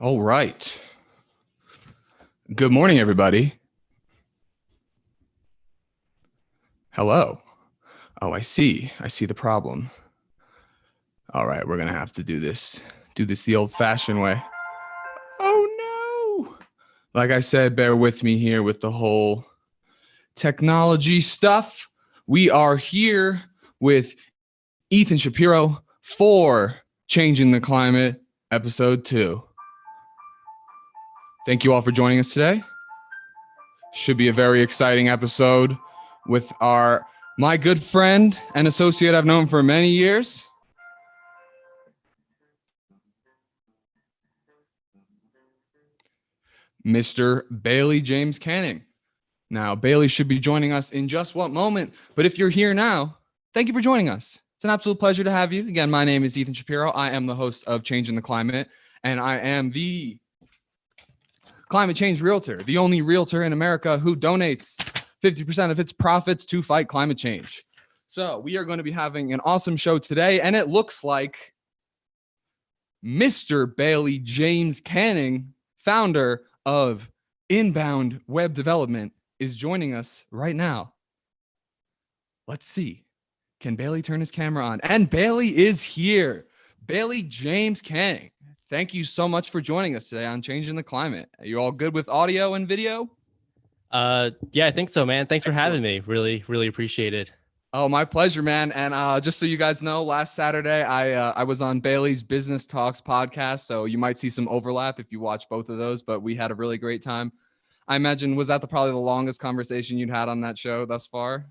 All right. Good morning, everybody. Hello. Oh, I see. I see the problem. All right, we're going to have to do this the old-fashioned way. Oh, no. Like I said, bear with me here with the whole technology stuff. We are here with Ethan Shapiro for Changing the Climate, Episode 2. Thank you all for joining us today. Should be a very exciting episode with my good friend and associate I've known for many years. Mr. Bailey James Canning. Now, Bailey should be joining us in just one moment, but if you're here now, thank you for joining us. It's an absolute pleasure to have you. Again, my name is Ethan Shapiro. I am the host of Changing the Climate, and I am the climate change realtor, the only realtor in America who donates 50% of its profits to fight climate change. So we are going to be having an awesome show today, and it looks like Mr. Bailey James Canning, founder of Inbound Web Development, is joining us right now. Let's see. Can Bailey turn his camera on? And Bailey is here. Bailey James Canning, thank you so much for joining us today on Changing the Climate. Are you all good with audio and video? Yeah, I think so, man. Thanks for having me. Really, really appreciate it. Oh, my pleasure, man. And just so you guys know, last Saturday, I was on Bailey's Business Talks podcast. So you might see some overlap if you watch both of those, but we had a really great time. I imagine, was that probably the longest conversation you'd had on that show thus far?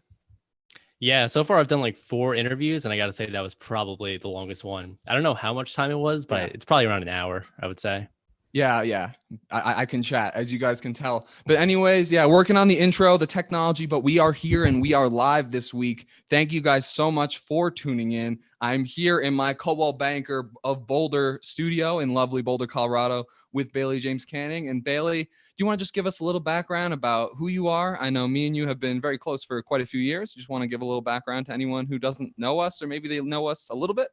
Yeah, so far I've done like 4 interviews, and I got to say that was probably the longest one. I don't know how much time it was, but It's probably around an hour, I would say. Yeah. I can chat, as you guys can tell. But anyways, yeah, working on the intro, the technology, but we are here and we are live this week. Thank you guys so much for tuning in. I'm here in my Coldwell Banker of Boulder studio in lovely Boulder, Colorado with Bailey James Canning. And Bailey, do you want to just give us a little background about who you are? I know me and you have been very close for quite a few years. Just want to give a little background to anyone who doesn't know us, or maybe they know us a little bit.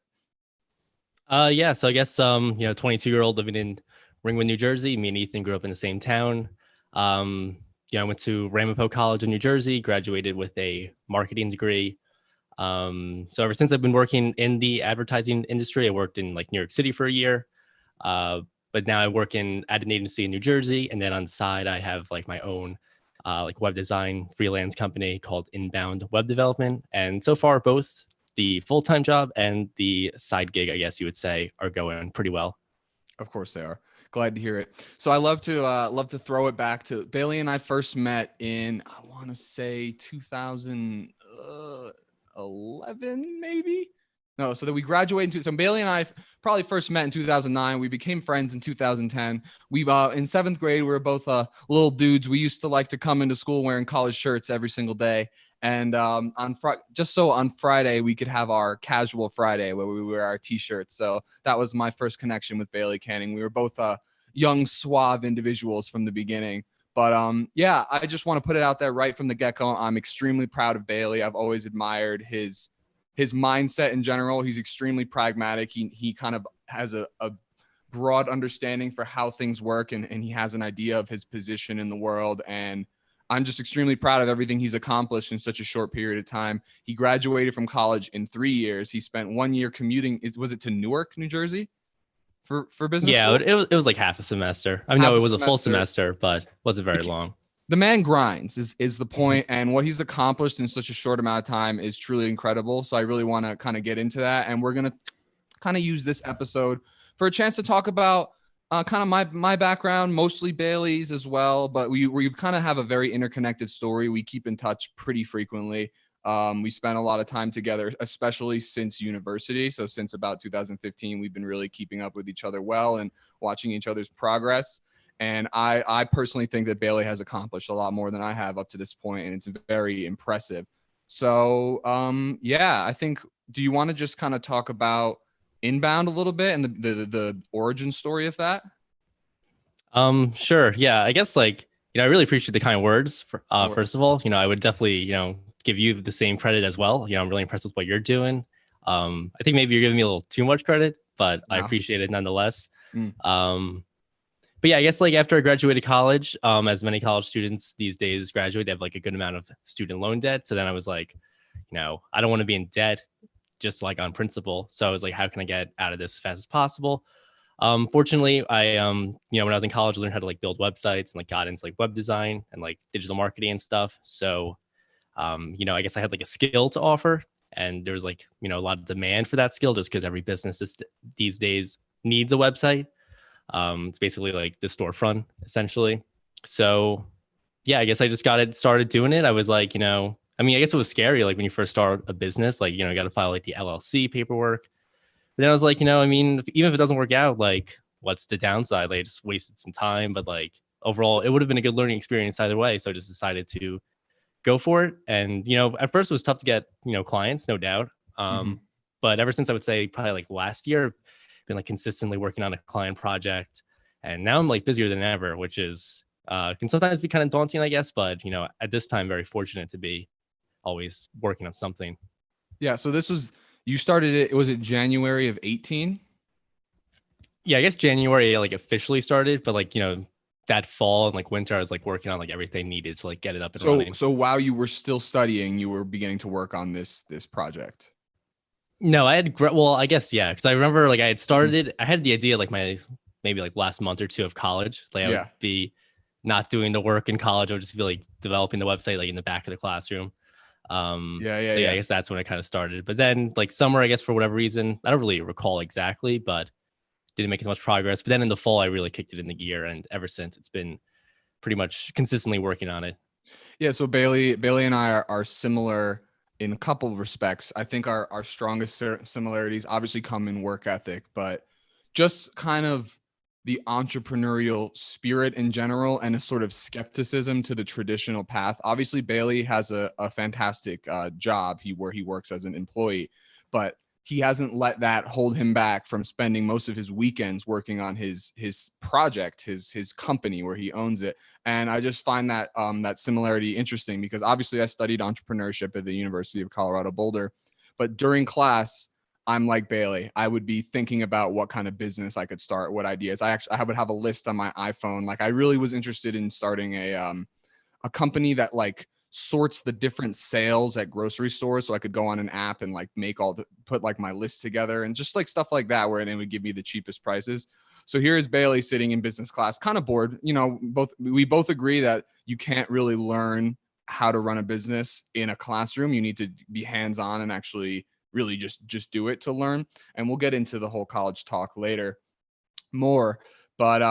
Yeah, so I guess 22-year-old living in Ringwood, New Jersey. Me and Ethan grew up in the same town. I went to Ramapo College in New Jersey, graduated with a marketing degree. So ever since I've been working in the advertising industry, I worked in like New York City for a year. But now I work at an agency in New Jersey. And then on the side, I have like my own like web design freelance company called Inbound Web Development. And so far, both the full-time job and the side gig, I guess you would say, are going pretty well. Of course they are. Glad to hear it. So I love to throw it back to Bailey and I first met in, I want to say 2011, maybe. No, so that we graduated. So Bailey and I probably first met in 2009. We became friends in 2010. We in 7th grade, we were both little dudes. We used to like to come into school wearing college shirts every single day. And on Friday, we could have our casual Friday where we wear our t-shirts. So that was my first connection with Bailey Canning. We were both young, suave individuals from the beginning. But yeah, I just want to put it out there right from the get-go. I'm extremely proud of Bailey. I've always admired his mindset in general. He's extremely pragmatic. He kind of has a broad understanding for how things work, and he has an idea of his position in the world. And I'm just extremely proud of everything he's accomplished in such a short period of time. He graduated from college in 3 years. He spent 1 year commuting. Was it to Newark, New Jersey for business Yeah, school? it was like half a semester. I know it was a full semester, but wasn't very long. The man grinds is the point, and what he's accomplished in such a short amount of time is truly incredible. So I really want to kind of get into that, and we're going to kind of use this episode for a chance to talk about kind of my background, mostly Bailey's as well, but we kind of have a very interconnected story. We keep in touch pretty frequently. We spent a lot of time together, especially since university. So since about 2015, we've been really keeping up with each other well and watching each other's progress. And I personally think that Bailey has accomplished a lot more than I have up to this point, and it's very impressive. So yeah, I think, do you want to just kind of talk about Inbound a little bit and the origin story of that? Sure. Yeah, I guess I really appreciate the kind words. First of all, I would definitely, give you the same credit as well. I'm really impressed with what you're doing. I think maybe you're giving me a little too much credit, but no. I appreciate it nonetheless. But yeah, I guess like after I graduated college, as many college students these days graduate, they have like a good amount of student loan debt. So then I was like, I don't want to be in debt just like on principle. So I was like, how can I get out of this as fast as possible? Fortunately, I when I was in college, I learned how to like build websites and like got into like web design and like digital marketing and stuff. So I guess I had like a skill to offer, and there was like a lot of demand for that skill just because every business these days needs a website. It's basically like the storefront essentially. So yeah, I guess I just got it started doing it. I was like, I guess it was scary like when you first start a business, like you got to file like the LLC paperwork. But then I was like, even if it doesn't work out, like what's the downside? Like I just wasted some time, but like overall, it would have been a good learning experience either way. So I just decided to go for it. And at first it was tough to get clients, no doubt. But ever since I would say probably like last year, I've been like consistently working on a client project, and now I'm like busier than ever, which is can sometimes be kind of daunting, I guess. But at this time, very fortunate to be always working on something. Yeah. So you started it. Was it January of 18? Yeah, I guess January like officially started, but like that fall and like winter, I was like working on like everything needed to like get it up and running. So while you were still studying, you were beginning to work on this project. No, I guess yeah, because I remember like I had started. I had the idea like my maybe like last month or two of college. Like I would be not doing the work in college. I would just be like developing the website like in the back of the classroom. So I guess that's when I kind of started. But then like summer, I guess for whatever reason, I don't really recall exactly, but didn't make as much progress. But then in the fall, I really kicked it into gear, and ever since, it's been pretty much consistently working on it. Yeah. So Bailey and I are similar in a couple of respects. I think our strongest similarities obviously come in work ethic, but just kind of the entrepreneurial spirit in general and a sort of skepticism to the traditional path. Obviously, Bailey has a fantastic job where he works as an employee, but he hasn't let that hold him back from spending most of his weekends working on his project, his company where he owns it. And I just find that that similarity interesting because obviously I studied entrepreneurship at the University of Colorado Boulder, but during class I'm like Bailey. I would be thinking about what kind of business I could start, what ideas. I would have a list on my iPhone. Like I really was interested in starting a company that like sorts the different sales at grocery stores, so I could go on an app and like put like my list together and just like stuff like that, where it would give me the cheapest prices. So here is Bailey sitting in business class, kind of bored. We both agree that you can't really learn how to run a business in a classroom. You need to be hands-on and actually really just do it to learn. And we'll get into the whole college talk later more. But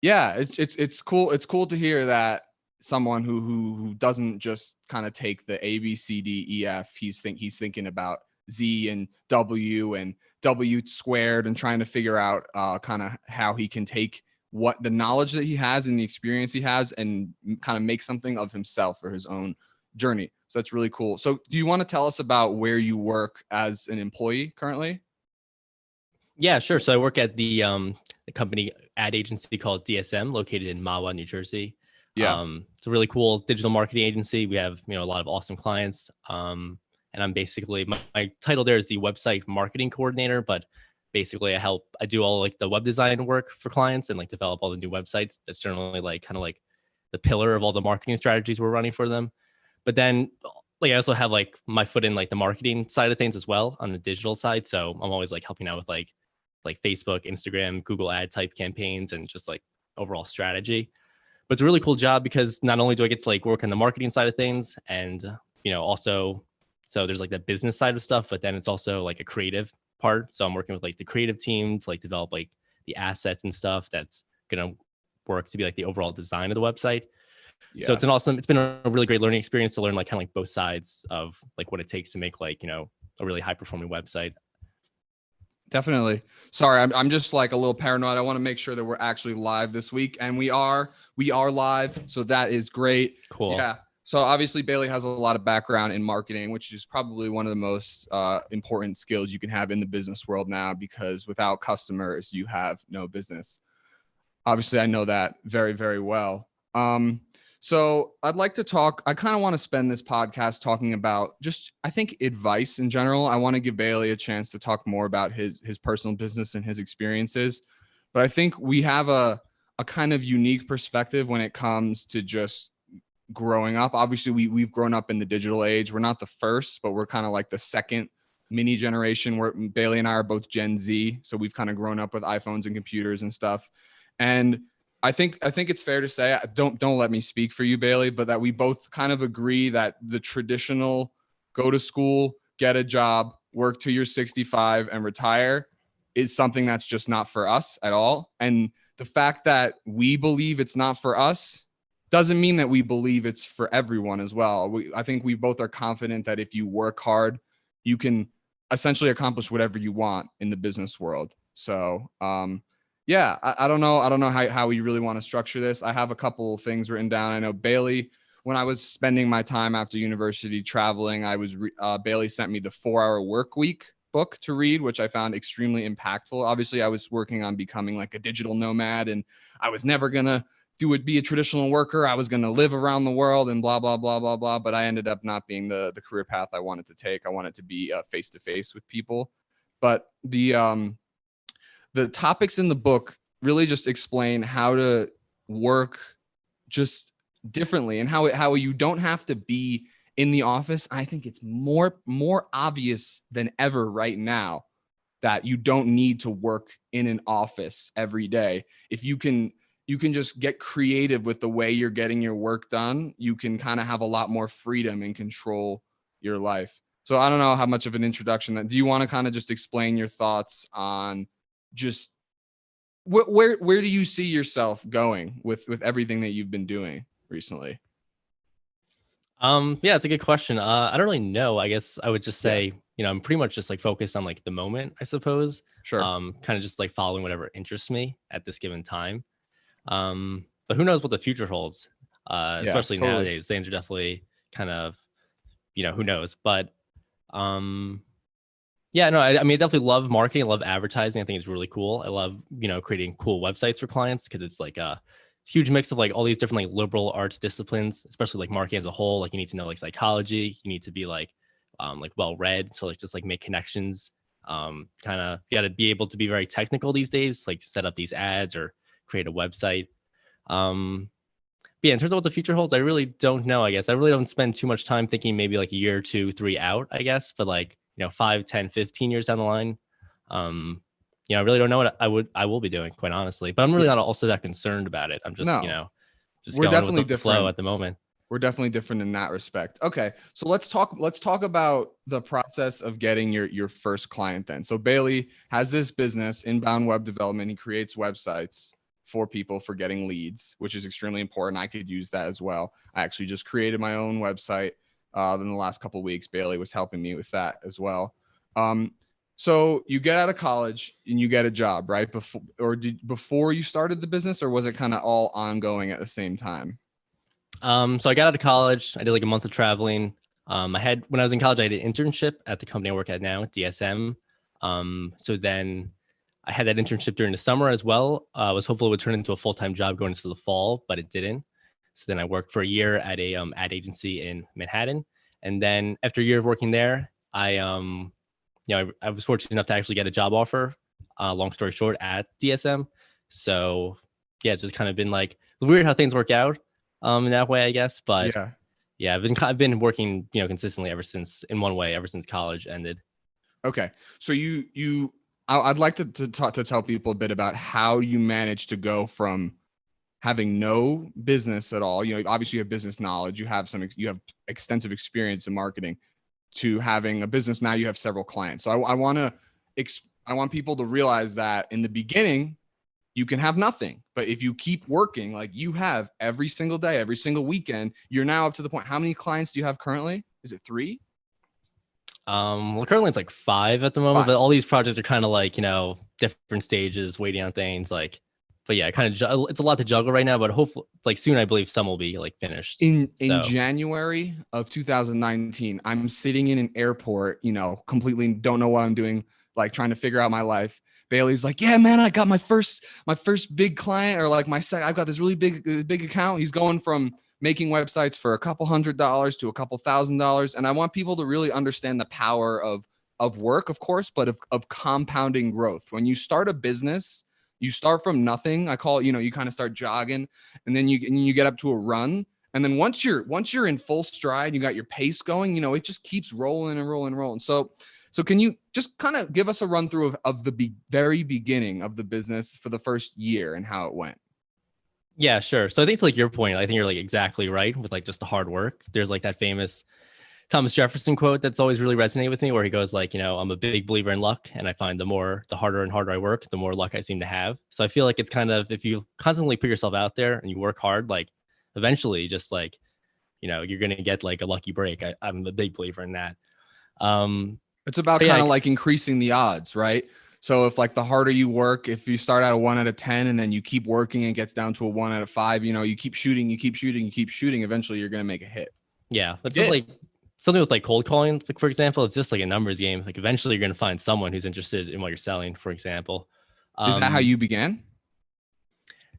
yeah, it's cool. It's cool to hear that someone who doesn't just kind of take the A, B, C, D, E, F. He's thinking about Z and W and W squared and trying to figure out kind of how he can take what the knowledge that he has and the experience he has and kind of make something of himself for his own journey. So that's really cool. So do you want to tell us about where you work as an employee currently? Yeah, sure. So I work at the company ad agency called DSM, located in Mahwah, New Jersey. Yeah. It's a really cool digital marketing agency. We have a lot of awesome clients. And I'm basically my title there is the website marketing coordinator, but basically I do all like the web design work for clients and like develop all the new websites. That's generally like kind of like the pillar of all the marketing strategies we're running for them. But then like I also have like my foot in like the marketing side of things as well on the digital side. So I'm always like helping out with like Facebook, Instagram, Google ad type campaigns and just like overall strategy. But it's a really cool job because not only do I get to like work on the marketing side of things and also so there's like the business side of stuff, but then it's also like a creative part. So I'm working with like the creative team to like develop like the assets and stuff that's gonna work to be like the overall design of the website. Yeah. So it's been a really great learning experience to learn like kind of like both sides of like what it takes to make like, a really high performing website. Definitely. Sorry, I'm just like a little paranoid. I want to make sure that we're actually live this week, and we are live. So that is great. Cool. Yeah. So obviously Bailey has a lot of background in marketing, which is probably one of the most important skills you can have in the business world now, because without customers, you have no business. Obviously, I know that very, very well. So I'd like to talk. I kind of want to spend this podcast talking about just, I think, advice in general. I want to give Bailey a chance to talk more about his personal business and his experiences. But I think we have a a kind of unique perspective when it comes to just growing up. Obviously, we've grown up in the digital age. We're not the first, but we're kind of like the second mini generation, where Bailey and I are both Gen Z. So we've kind of grown up with iPhones and computers and stuff. And I think it's fair to say, don't let me speak for you, Bailey, but that we both kind of agree that the traditional go to school, get a job, work till you're 65 and retire is something that's just not for us at all. And the fact that we believe it's not for us doesn't mean that we believe it's for everyone as well. I think we both are confident that if you work hard, you can essentially accomplish whatever you want in the business world. So, yeah, I don't know how we really want to structure this. I have a couple of things written down. I know Bailey, when I was spending my time after university traveling, Bailey sent me the 4-Hour Work Week book to read, which I found extremely impactful. Obviously, I was working on becoming like a digital nomad, and I was never gonna be a traditional worker. I was gonna live around the world and blah blah blah blah blah. But I ended up not being the career path I wanted to take. I wanted to be face to face with people. But the topics in the book really just explain how to work just differently, and how you don't have to be in the office. I think it's more obvious than ever right now that you don't need to work in an office every day. If you can just get creative with the way you're getting your work done, you can kind of have a lot more freedom and control your life. So I don't know how much of an introduction that, do you want to kind of just explain your thoughts on just where do you see yourself going with everything that you've been doing recently? Yeah, it's a good question. I don't really know. I guess I would just say, I'm pretty much just like focused on like the moment, I suppose. Sure. Kind of just like following whatever interests me at this given time. But who knows what the future holds? Especially totally. nowadays, things are definitely kind of, who knows? But yeah, no, I mean, I definitely love marketing. I love advertising. I think it's really cool. I love, creating cool websites for clients, because it's like a huge mix of like all these different like liberal arts disciplines, especially like marketing as a whole. Like you need to know like psychology. You need to be like well read. So like just like make connections. Kind of you got to be able to be very technical these days, like set up these ads or create a website. But yeah, in terms of what the future holds, I really don't know. I guess I really don't spend too much time thinking maybe like a year, 2, 3 out, I guess. But like, 5, 10, 15 years down the line, I really don't know what I will be doing, quite honestly. But I'm really not also that concerned about it. I'm just, just we're going definitely with the flow at the moment. We're definitely different in that respect. Okay, so let's talk about the process of getting your first client then. So Bailey has this business, Inbound Web Development. He creates websites for people for getting leads, which is extremely important. I could use that as well. I actually just created my own website in the last couple of weeks. Bailey was helping me with that as well. So you get out of college and you get a job, right? Before you started the business, or was it kind of all ongoing at the same time? So I got out of college. I did like a month of traveling. When I was in college, I had an internship at the company I work at now, DSM. So then I had that internship during the summer as well. I was hopeful it would turn into a full-time job going into the fall, but it didn't. So then I worked for a year at a ad agency in Manhattan. And then after a year of working there, I was fortunate enough to actually get a job offer, long story short, at DSM. So yeah, it's just kind of been like weird how things work out in that way, I guess. But yeah, I've been working, consistently ever since college ended. Okay. So I'd like to tell people a bit about how you managed to go from having no business at all. Obviously you have business knowledge, you have extensive experience in marketing, to having a business. Now you have several clients. So I want people to realize that in the beginning, you can have nothing, but if you keep working like you have every single day, every single weekend, you're now up to the point. How many clients do you have currently? Is it 3? Well, currently it's like 5 at the moment, 5. but all these projects are kind of like, different stages, waiting on things like, but yeah, kind of, it's a lot to juggle right now, but hopefully like soon, I believe some will be like finished. In January of 2019, I'm sitting in an airport, completely don't know what I'm doing, like trying to figure out my life. Bailey's like, yeah, man, I got my first big client, or like I've got this really big account. He's going from making websites for a couple $100s to a couple $1,000s. And I want people to really understand the power of work, of course, but of compounding growth. When you start a business, You start from nothing. I call it, you kind of start jogging, and then you get up to a run. And then once you're in full stride, you got your pace going, it just keeps rolling and rolling and rolling. So can you just kind of give us a run through of the very beginning of the business for the first year and how it went? Yeah, sure. So I think to like your point, I think you're like exactly right with like just the hard work. There's like that famous Thomas Jefferson quote that's always really resonated with me, where he goes like, I'm a big believer in luck, and I find the harder and harder I work, the more luck I seem to have. So I feel like it's kind of, if you constantly put yourself out there and you work hard, like eventually just like, you're going to get like a lucky break. I'm a big believer in that. It's about kind of like increasing the odds, right? So if like the harder you work, if you start out a 1 out of 10 and then you keep working and it gets down to a 1 out of 5, you keep shooting, eventually you're going to make a hit. Yeah. It's just like something with like cold calling, like for example, it's just like a numbers game. Like eventually you're going to find someone who's interested in what you're selling, for example. Is that how you began?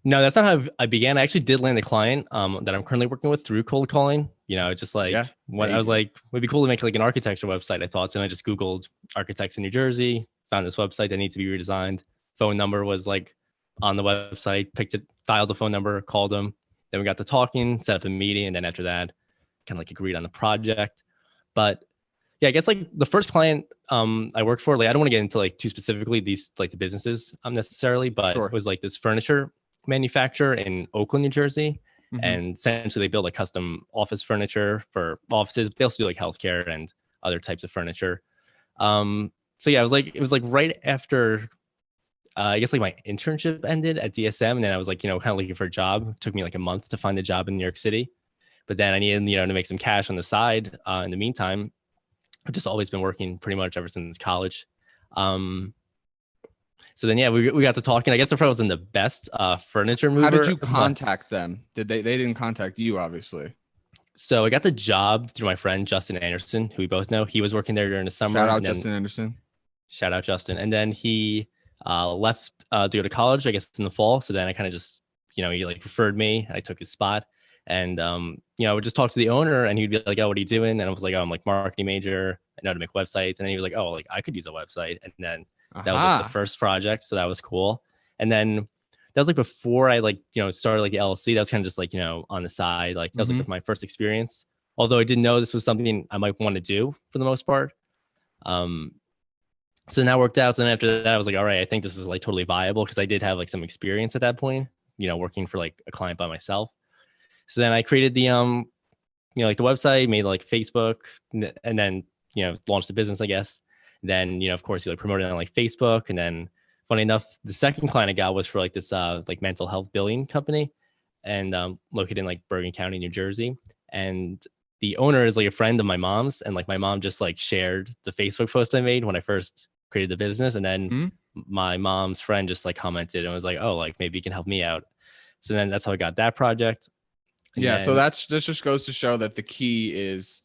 No, that's not how I began. I actually did land a client that I'm currently working with through cold calling. Just like when I was like, it'd be cool to make like an architecture website, I thought. So I just Googled architects in New Jersey, found this website that needs to be redesigned. Phone number was like on the website, dialed the phone number, called them. Then we got to talking, set up a meeting. And then after that, kind of like agreed on the project. But yeah, I guess like the first client I worked for, like I don't want to get into like too specifically these like the businesses necessarily, but It was like this furniture manufacturer in Oakland, New Jersey. Mm-hmm. And essentially they build like custom office furniture for offices. They also do like healthcare and other types of furniture. So yeah, it was like right after I guess like my internship ended at DSM, and then I was like, kind of looking for a job. It took me like a month to find a job in New York City, but then I needed, to make some cash on the side. In the meantime, I've just always been working pretty much ever since college. So then, yeah, we got to talking. I guess I probably wasn't the best furniture mover. How did you contact them? They didn't contact you, obviously? So I got the job through my friend, Justin Anderson, who we both know. He was working there during the summer. Shout out Justin Anderson. Shout out Justin. And then he left to go to college, I guess in the fall. So then I kind of just, he like referred me. I took his spot. And, I would just talk to the owner and he'd be like, oh, what are you doing? And I was like, oh, I'm like marketing major. I know how to make websites. And then he was like, oh, like I could use a website. And then that was like the first project. So that was cool. And then that was like before I like, started like the LLC. That was kind of just like, on the side, like that was like my first experience. Although I didn't know this was something I might want to do for the most part. So that worked out. So then after that, I was like, all right, I think this is like totally viable because I did have like some experience at that point, working for like a client by myself. So then I created the, like the website, made like Facebook, and then, launched the business, I guess. Then, of course, you like promoted it on like Facebook. And then funny enough, the second client I got was for like this like mental health billing company and located in like Bergen County, New Jersey. And the owner is like a friend of my mom's. And like my mom just like shared the Facebook post I made when I first created the business. And then my mom's friend just like commented and was like, oh, like maybe you can help me out. So then that's how I got that project. And yeah. So this just goes to show that the key is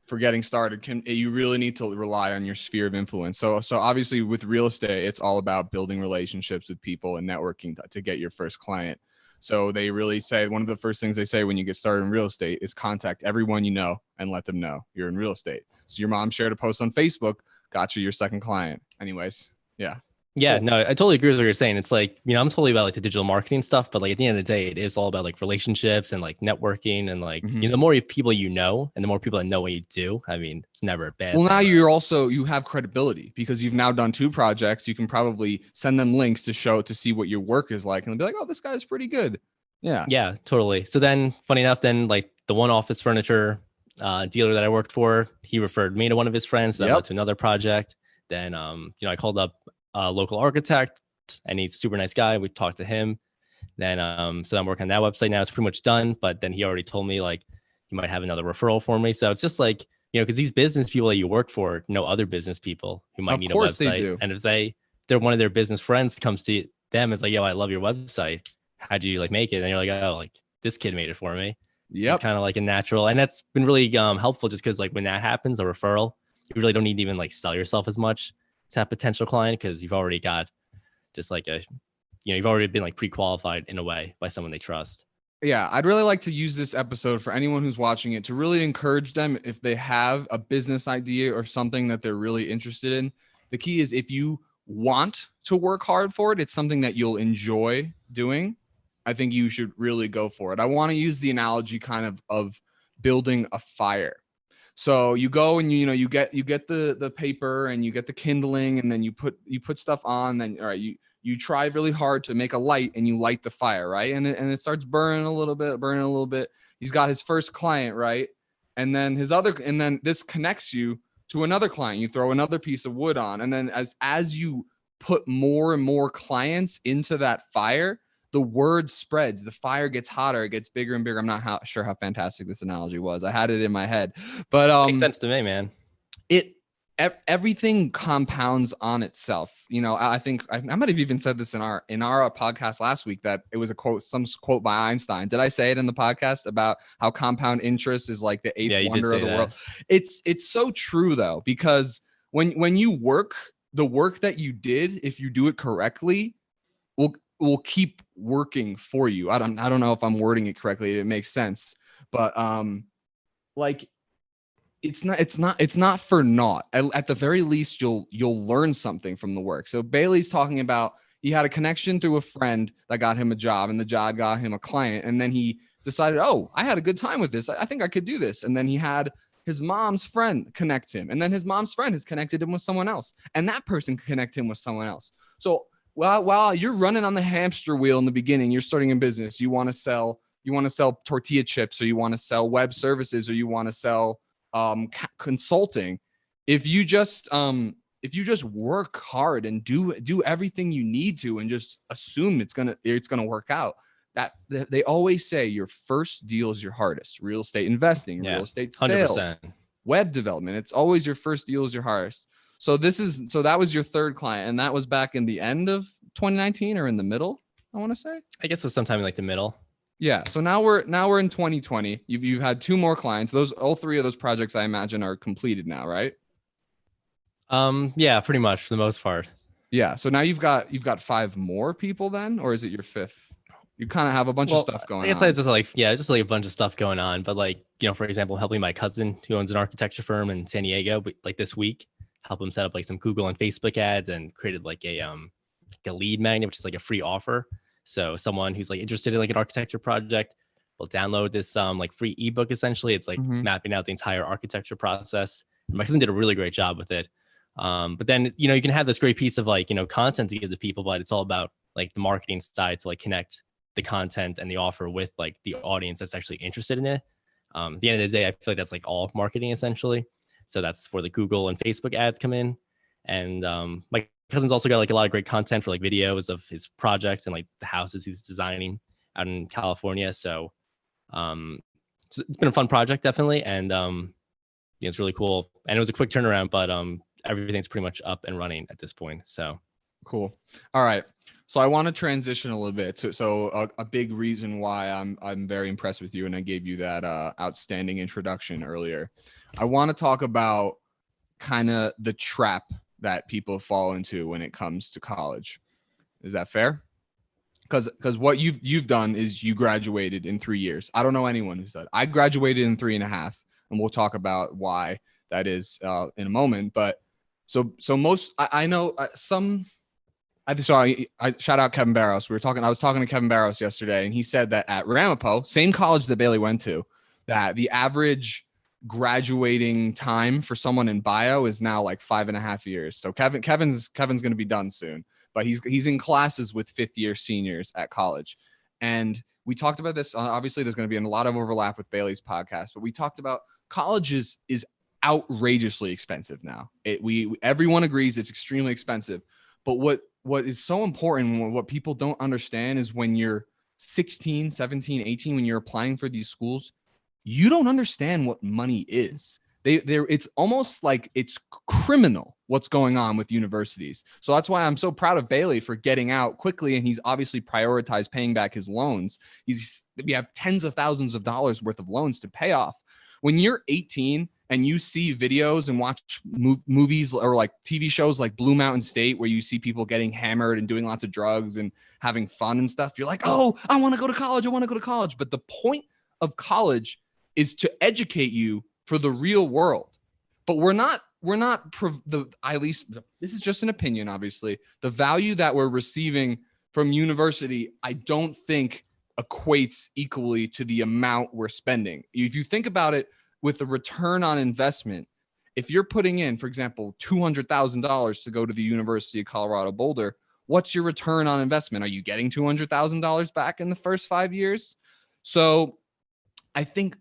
for getting started, you really need to rely on your sphere of influence. So obviously with real estate, it's all about building relationships with people and networking to get your first client. So they really say one of the first things they say when you get started in real estate is contact everyone you know and let them know you're in real estate. So your mom shared a post on Facebook, got you your second client. Anyways, yeah. Yeah, no, I totally agree with what you're saying. It's like, I'm totally about like the digital marketing stuff, but like at the end of the day, it is all about like relationships and like networking and like, the more people you know and the more people that know what you do, I mean, it's never a bad thing. Now you have credibility because you've now done 2 projects. You can probably send them links to see what your work is like and they'll be like, oh, this guy's pretty good. Yeah. Yeah, totally. So then funny enough, then like the one office furniture dealer that I worked for, he referred me to one of his friends. So that led to another project. Then, I called up a local architect and he's a super nice guy. We talked to him. Then, so I'm working on that website now. It's pretty much done, but then he already told me like he might have another referral for me. So it's just like, because these business people that you work for know other business people who might need a website. They do. And if they're one of their business friends comes to them, it's like, yo, I love your website. How'd you like make it? And you're like, oh, like this kid made it for me. Yeah. It's kind of like a natural. And that's been really helpful just because like when that happens, a referral, you really don't need to even like sell yourself as much to that potential client because you've already got just like you've already been like pre-qualified in a way by someone they trust. Yeah, I'd really like to use this episode for anyone who's watching it to really encourage them if they have a business idea or something that they're really interested in. The key is if you want to work hard for it, it's something that you'll enjoy doing, I think you should really go for it. I want to use the analogy kind of building a fire. So you go and you get the paper and you get the kindling, and then you put stuff on, then all right, you try really hard to make a light, and you light the fire, right? And it starts burning a little bit. He's got his first client, right? And then this connects you to another client. You throw another piece of wood on, and then as you put more and more clients into that fire, the word spreads, the fire gets hotter, it gets bigger and bigger. I'm not sure how fantastic this analogy was. I had it in my head, but makes sense to me, man. Everything compounds on itself. I think I might have even said this in our podcast last week, that it was some quote by Einstein. Did I say it in the podcast about how compound interest is like the eighth wonder of the world? It's so true though, because when you work, the work that you did, if you do it correctly, will keep working for you. I don't know if I'm wording it correctly. It makes sense, but like it's not for naught. At the very least, you'll learn something from the work. So Bailey's talking about he had a connection through a friend that got him a job, and the job got him a client, and then he decided, oh, I had a good time with this. I think I could do this. And then he had his mom's friend connect him, and then his mom's friend has connected him with someone else, and that person can connect him with someone else. So while you're running on the hamster wheel in the beginning, you're starting in business, you want to sell tortilla chips, or you want to sell web services, or you want to sell consulting. If you just work hard and do everything you need to, and just assume it's gonna work out, that they always say your first deal is your hardest. Real estate investing, real estate sales, 100%. Web development, it's always your first deal is your hardest. So that was your third client, and that was back in the end of 2019 or in the middle, I want to say. I guess it was sometime in like the middle. Yeah. So now we're in 2020. You've had two more clients. All three of those projects, I imagine, are completed now, right? Yeah, pretty much for the most part. Yeah. So now you've got 5 more people then, or is it your 5th? You kind of have a bunch of stuff going on. I guess it's just like a bunch of stuff going on. But like, for example, helping my cousin who owns an architecture firm in San Diego, but like this week, help him set up like some Google and Facebook ads, and created like a lead magnet, which is like a free offer. So someone who's like interested in like an architecture project will download this like free ebook. Essentially, it's like mapping out the entire architecture process. And my cousin did a really great job with it. But then you can have this great piece of like content to give to people, but it's all about like the marketing side to like connect the content and the offer with like the audience that's actually interested in it. At the end of the day, I feel like that's like all marketing essentially. So that's where the Google and Facebook ads come in. And my cousin's also got like a lot of great content for like videos of his projects and like the houses he's designing out in California. So it's been a fun project, definitely. And it's really cool. And it was a quick turnaround, but everything's pretty much up and running at this point. So cool. All right. So I want to transition a little bit. So a big reason why I'm very impressed with you, and I gave you that outstanding introduction earlier. I want to talk about kind of the trap that people fall into when it comes to college. Is that fair? Because what you've done is you graduated in 3 years. I don't know anyone who's done. I graduated in 3.5, and we'll talk about why that is in a moment. But so most I know some. I shout out Kevin Barros. I was talking to Kevin Barros yesterday, and he said that at Ramapo, same college that Bailey went to, that the average graduating time for someone in bio is now like 5.5 years. So Kevin's going to be done soon, but he's in classes with 5th-year seniors at college. And we talked about this. Obviously, there's going to be a lot of overlap with Bailey's podcast, but we talked about college is outrageously expensive now. Everyone agrees it's extremely expensive. But what is so important, what people don't understand, is when you're 16, 17, 18, when you're applying for these schools, you don't understand what money is. It's almost like it's criminal what's going on with universities. So that's why I'm so proud of Bailey for getting out quickly, and he's obviously prioritized paying back his loans. We have tens of thousands of dollars worth of loans to pay off. When you're 18 and you see videos and watch movies or like TV shows like Blue Mountain State, where you see people getting hammered and doing lots of drugs and having fun and stuff, you're like, oh, I want to go to college. I want to go to college. But the point of college is to educate you for the real world. But we're not we're not at least this is just an opinion, obviously. The value that we're receiving from university, I don't think equates equally to the amount we're spending. If you think about it with the return on investment, if you're putting in, for example, $200,000 to go to the University of Colorado Boulder, what's your return on investment? Are you getting $200,000 back in the first 5 years? So I think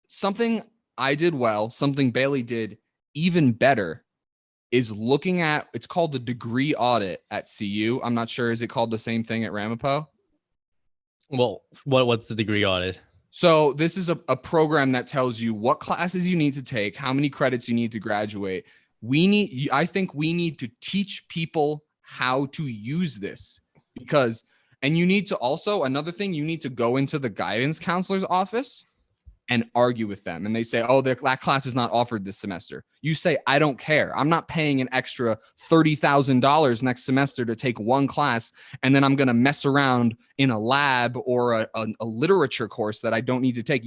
something I did well, something Bailey did even better, is looking at, it's called the degree audit at CU. I'm not sure, is it called the same thing at Ramapo? Well, what's the degree audit? So this is a program that tells you what classes you need to take, how many credits you need to graduate. I think we need to teach people how to use this, because, and you need to also, another thing, you need to go into the guidance counselor's office and argue with them. And they say, oh, that class is not offered this semester. You say, I don't care. I'm not paying an extra $30,000 next semester to take one class, and then I'm going to mess around in a lab or a literature course that I don't need to take.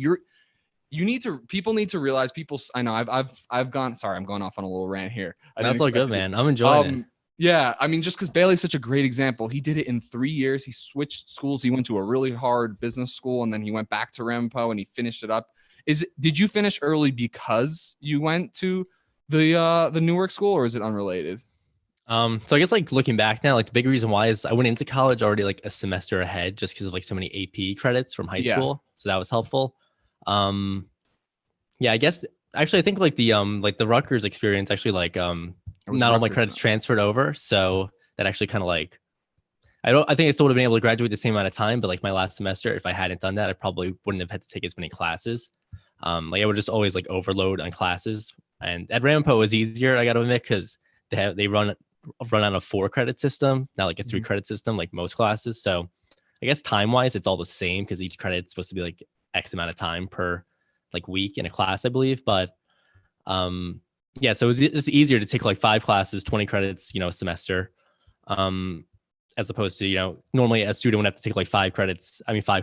People need to realize, I know I've gone, sorry, I'm going off on a little rant here. That's all good, man. I'm enjoying it. Yeah, I mean, just because Bailey's such a great example. He did it in 3 years. He switched schools. He went to a really hard business school, and then he went back to Ramapo, and he finished it up. Did you finish early because you went to the Newark school, or is it unrelated? So I guess like looking back now, like the big reason why is I went into college already like a semester ahead, just because of like so many AP credits from high school. So that was helpful. Yeah, I guess actually I think like the Rutgers experience actually like not all my credits transferred over, so that actually kind of like I think I still would have been able to graduate the same amount of time, but like my last semester, if I hadn't done that, I probably wouldn't have had to take as many classes. Like I would just always like overload on classes. And at Ramapo it was easier, I got to admit, because they run on a 4-credit system, not like a 3-credit system like most classes. So I guess time wise it's all the same, because each credit is supposed to be like X amount of time per like week in a class, I believe. But yeah, so it was just easier to take like 5 classes, 20 credits, a semester, as opposed to, normally a student would have to take like 5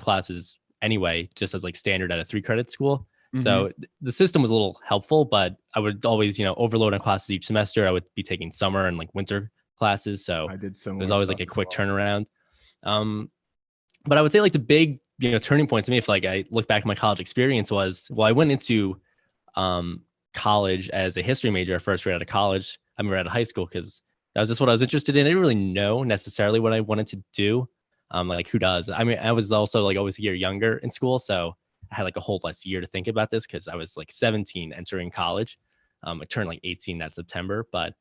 classes anyway, just as like standard at a 3-credit school. So the system was a little helpful, but I would always, overload on classes each semester. I would be taking summer and like winter classes. So I did similar. There's always like a quick turnaround. But I would say like the big, turning point to me, if like I look back at my college experience, was, well, I went into college as a history major first right out of college. Right out of high school, because that was just what I was interested in. I didn't really know necessarily what I wanted to do. Like who does? I mean, I was also like always a year younger in school, so I had like a whole less year to think about this, because I was like 17 entering college. I turned like 18 that September. But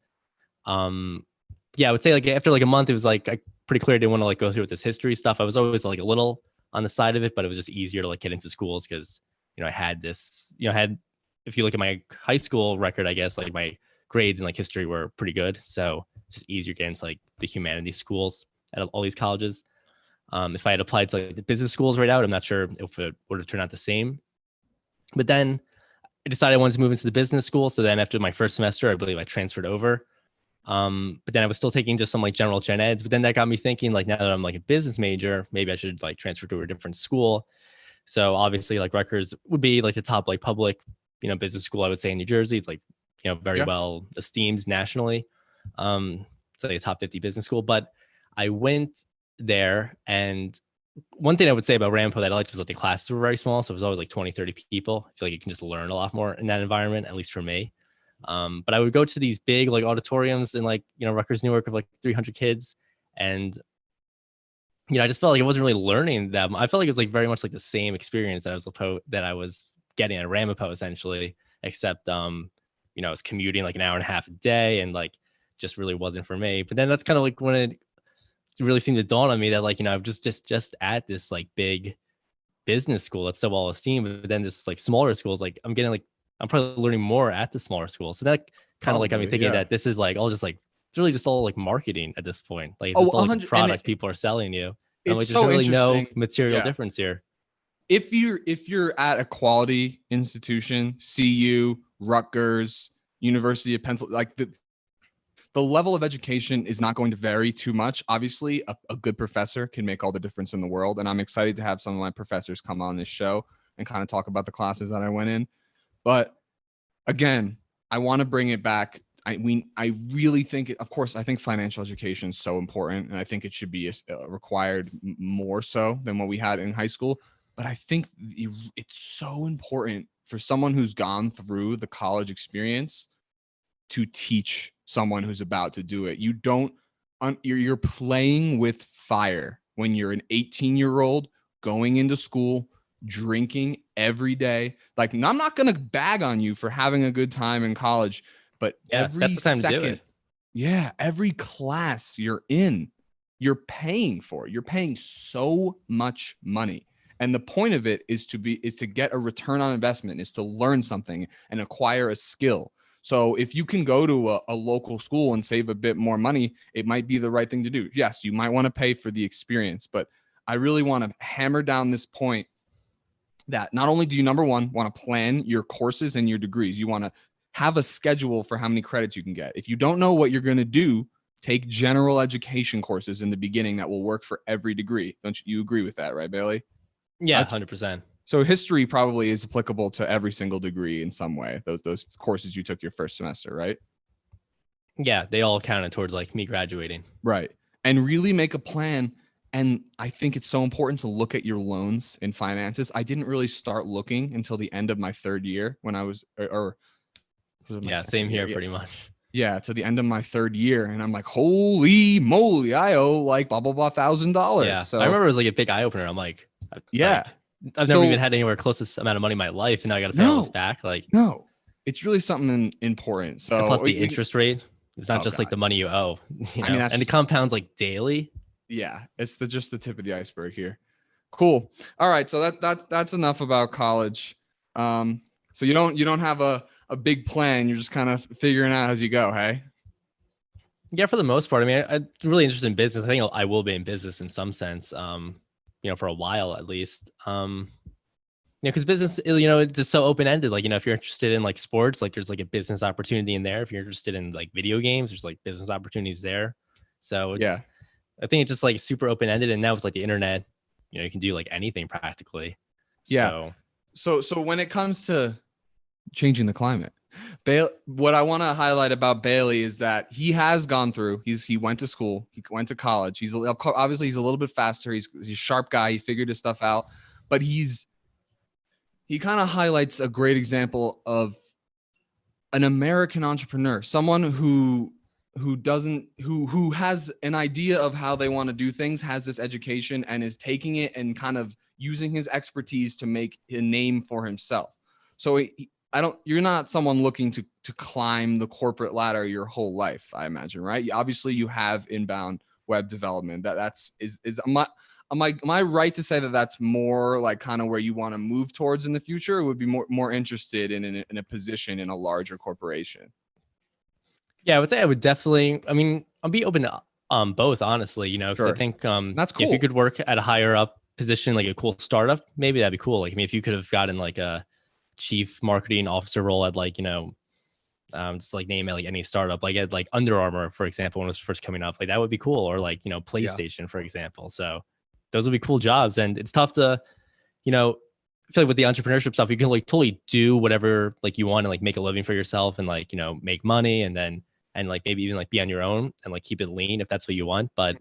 yeah, I would say like after like a month, it was like pretty clear I didn't want to like go through with this history stuff. I was always like a little on the side of it, but it was just easier to like get into schools, because I had this, if you look at my high school record, I guess like my grades in like history were pretty good. So it's just easier getting into like the humanities schools at all these colleges. If I had applied to like the business schools right out, I'm not sure if it would have turned out the same. But then I decided I wanted to move into the business school. So then after my first semester, I believe I transferred over. But then I was still taking just some like general gen eds. But then that got me thinking, like, now that I'm like a business major, maybe I should like transfer to a different school. So obviously like Rutgers would be like the top like public, business school, I would say, in New Jersey. It's like, very well esteemed nationally. It's like a top 50 business school. But I went there, and one thing I would say about Ramapo that I liked was that the classes were very small. So it was always like 20, 30 people. I feel like you can just learn a lot more in that environment, at least for me. But I would go to these big like auditoriums in like, Rutgers, Newark, of like 300 kids. And, I just felt like I wasn't really learning them. I felt like it was like very much like the same experience that I was getting at Ramapo essentially, except, I was commuting like an hour and a half a day, and like just really wasn't for me. But then that's kind of like when it really seemed to dawn on me that like, I'm just at this like big business school that's so well esteemed, but then this like smaller schools, like I'm probably learning more at the smaller schools. So that kind of like got me thinking that this is like all just like, it's really just all like marketing at this point. Like it's just all like a product people are selling you. And like there's really no material difference here. If you're at a quality institution, CU, Rutgers, University of Pennsylvania, like the level of education is not going to vary too much. Obviously, a good professor can make all the difference in the world. And I'm excited to have some of my professors come on this show and kind of talk about the classes that I went in. But again, I want to bring it back. I really think, of course, I think financial education is so important, and I think it should be required more so than what we had in high school. But I think it's so important for someone who's gone through the college experience to teach someone who's about to do it. You don't, you're playing with fire when you're an 18-year-old going into school, drinking every day. Like, I'm not going to bag on you for having a good time in college, but Yeah, that's every the time to do second, it. yeah, every class you're in, you're paying for. You're paying so much money. And the point of it is to get a return on investment, is to learn something and acquire a skill. So if you can go to a local school and save a bit more money, it might be the right thing to do. Yes, you might want to pay for the experience, but I really want to hammer down this point that not only do you, number one, want to plan your courses and your degrees, you want to have a schedule for how many credits you can get. If you don't know what you're going to do, take general education courses in the beginning that will work for every degree. Don't you agree with that, right, Bailey? Yeah, 100%. So history probably is applicable to every single degree in some way. Those courses you took your first semester, right? Yeah, they all counted towards like me graduating. Right. And really make a plan. And I think it's so important to look at your loans and finances. I didn't really start looking until the end of my third year when I was, Yeah, same here, year? pretty much. Yeah, to the end of my third year. And I'm like, holy moly, I owe like blah, blah, blah, $1,000. Yeah, So I remember it was like a big eye opener. I'm like, yeah. I've never even had anywhere close to this amount of money in my life, and now I got to pay all this back. Like, no, it's really something important. So and plus the interest rate, it's not just God. like the money you owe, you know? I mean, and it compounds like daily. Yeah, it's just the tip of the iceberg here. Cool. All right, so that's enough about college. So you don't have a big plan. You're just kind of figuring out as you go. Hey. Yeah, for the most part. I mean, I'm really interested in business. I think I will be in business in some sense. You know, for a while at least. Yeah, because business, you know, it's just so open ended. Like, you know, if you're interested in like sports, like there's like a business opportunity in there. If you're interested in like video games, there's like business opportunities there. So yeah, I think it's just like super open ended. And now with like the internet, you know, you can do like anything practically. Yeah. So when it comes to changing the climate, what I want to highlight about Bailey is that he has gone through. He went to school. He went to college. Obviously he's a little bit faster. He's a sharp guy. He figured his stuff out. But he kind of highlights a great example of an American entrepreneur, someone who has an idea of how they want to do things, has this education, and is taking it and kind of using his expertise to make a name for himself. So you're not someone looking to climb the corporate ladder your whole life, I imagine, right? Obviously you have inbound web development. Am I right to say that that's more like kind of where you want to move towards in the future? Or would be more interested in a position in a larger corporation? Yeah, I would say I would definitely. I mean, I'll be open to both, honestly. You know, because I think that's cool. If you could work at a higher up position, like a cool startup, maybe that'd be cool. Like, I mean, if you could have gotten like a chief marketing officer role at like, you know, just like name it like any startup, like at like Under Armour, for example, when it was first coming up, like that would be cool. Or like, you know, PlayStation, for example. So those would be cool jobs. And it's tough to, you know, I feel like with the entrepreneurship stuff, you can like totally do whatever like you want and like make a living for yourself and like, you know, make money and like maybe even like be on your own and like keep it lean if that's what you want. But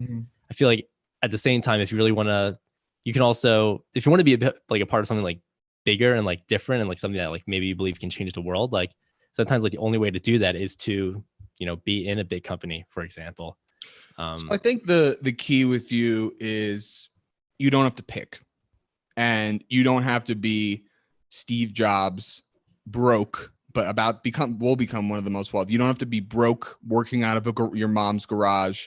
I feel like at the same time, if you really want to, you can also, if you want to be a bit like a part of something like bigger and like different and like something that like maybe you believe can change the world, like sometimes like the only way to do that is to, you know, be in a big company, for example. So I think the key with you is you don't have to pick, and you don't have to be Steve Jobs broke, but will become one of the most wealthy. You don't have to be broke working out of your mom's garage,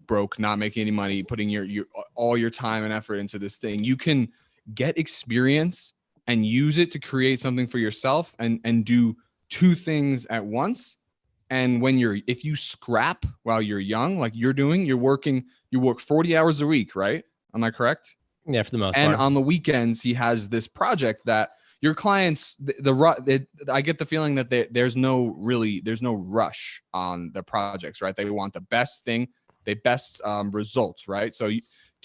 broke, not making any money, putting your all your time and effort into this thing. You can get experience and use it to create something for yourself and do two things at once. And if you scrap while you're young, like you're doing, you work 40 hours a week, right? Am I correct? Yeah, for the most part. And on the weekends, he has this project that your clients, I get the feeling that there's no rush on the projects, right? They want the best thing, the best results, right? So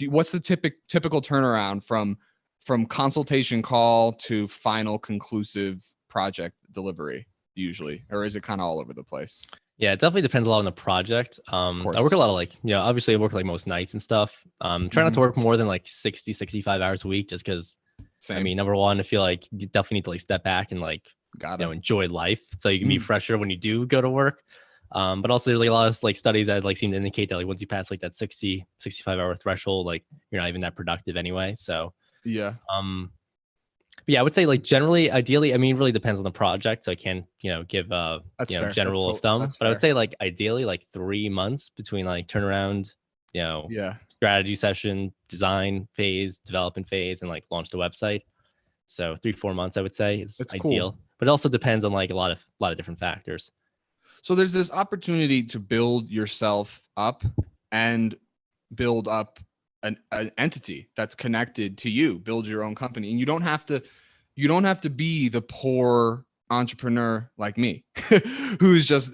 what's the typical turnaround from consultation call to final conclusive project delivery usually, or is it kind of all over the place? Yeah, it definitely depends a lot on the project. Of I work a course. lot of like, obviously I work like most nights and stuff. Try not to Hmm. work more than like 60, 65 hours a week just because, I Same. mean, number one, I feel like you definitely need to like step back and like, Gotta. enjoy life so you can be Mm. fresher when you do go to work. But also there's like a lot of like studies that like seem to indicate that like once you pass like that 60, 65 hour threshold, like you're not even that productive anyway. So, Yeah, um, but yeah, I would say like generally, ideally, I mean, it really depends on the project. So I can't, give that's fair. general rule of thumb, That's but I would fair. say like ideally like 3 months between like turnaround, Yeah, strategy session, design phase, development phase, and like launch the website. So 3, 4 months, I would say is it's cool. ideal, but it also depends on like a lot of different factors. So there's this opportunity to build yourself up and build up an entity that's connected to you, build your own company. And you don't have to be the poor entrepreneur like me who's just,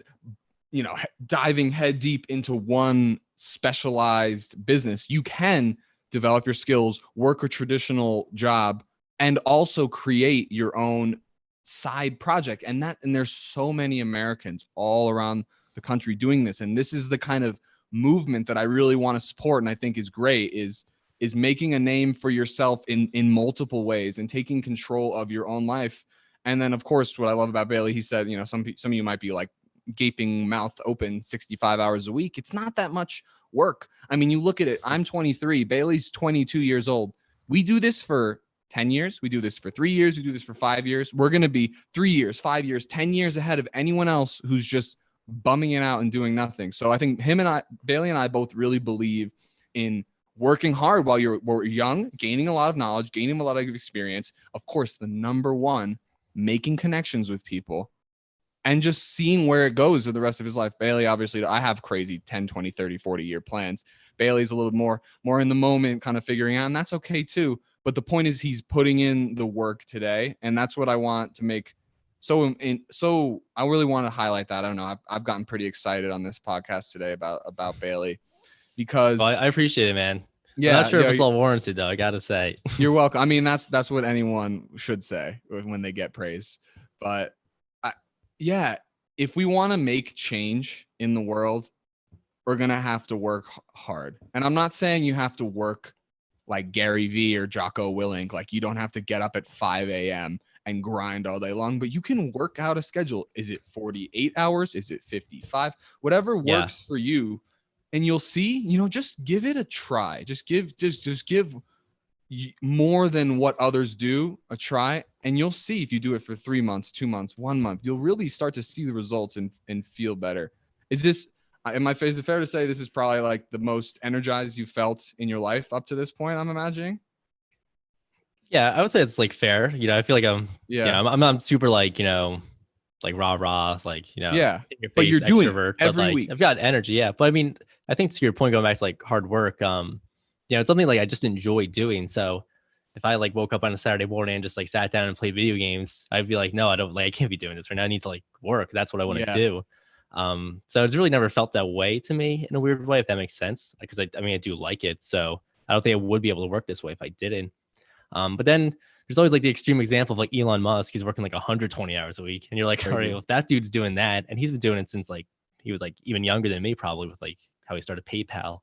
diving head deep into one specialized business. You can develop your skills, work a traditional job, and also create your own side project. And there's so many Americans all around the country doing this. And this is the kind of movement that I really want to support and I think is great is making a name for yourself in multiple ways and taking control of your own life. And then of course what I love about Bailey, he said, some of you might be like gaping mouth open 65 hours a week. It's not that much work. I mean, you look at it, I'm 23, Bailey's 22 years old. We do this for 10 years. We do this for 3 years. We do this for 5 years. We're going to be 3 years, 5 years, 10 years ahead of anyone else who's just bumming it out and doing nothing. So I think Bailey and I both really believe in working hard while you're young, gaining a lot of knowledge, gaining a lot of experience. Of course, the number one, making connections with people and just seeing where it goes for the rest of his life. Bailey, obviously, I have crazy 10, 20, 30, 40-year plans. Bailey's a little more in the moment, kind of figuring out, and that's okay too. But the point is he's putting in the work today, and that's what I want to make. So I really want to highlight that. I don't know. I've gotten pretty excited on this podcast today about Bailey Well, because I appreciate it, man. I'm not yeah, sure if yeah, it's all warranted though. I gotta say. you're welcome. I mean, that's what anyone should say when they get praise. But yeah, if we want to make change in the world, we're going to have to work hard. And I'm not saying you have to work like Gary Vee or Jocko Willink. Like you don't have to get up at 5 a.m. and grind all day long, but you can work out a schedule. Is it 48 hours? Is it 55? Whatever Yeah. works for you. And you'll see, just give it a try. Just give more than what others do a try, and you'll see if you do it for 3 months, 2 months, 1 month, you'll really start to see the results and feel better. Is it fair to say this is probably like the most energized you felt in your life up to this point, I'm imagining? Yeah, I would say it's like fair. I feel like Yeah. I'm not super like, like rah, like, Yeah, in your but face you're doing it extrovert, but every like I've week. got energy. Yeah. But I mean, I think to your point, going back to like hard work, it's something like I just enjoy doing. So if I like woke up on a Saturday morning and just like sat down and played video games, I'd be like, no, I don't like, I can't be doing this right now. I need to like work. That's what I want to Yeah, do. So it's really never felt that way to me in a weird way, if that makes sense. Because I mean, I do like it. So I don't think I would be able to work this way if I didn't. But then there's always like the extreme example of like Elon Musk. He's working like 120 hours a week. And you're like, all right, crazy. well, if that dude's doing that, and he's been doing it since like he was like even younger than me, probably with like how he started PayPal,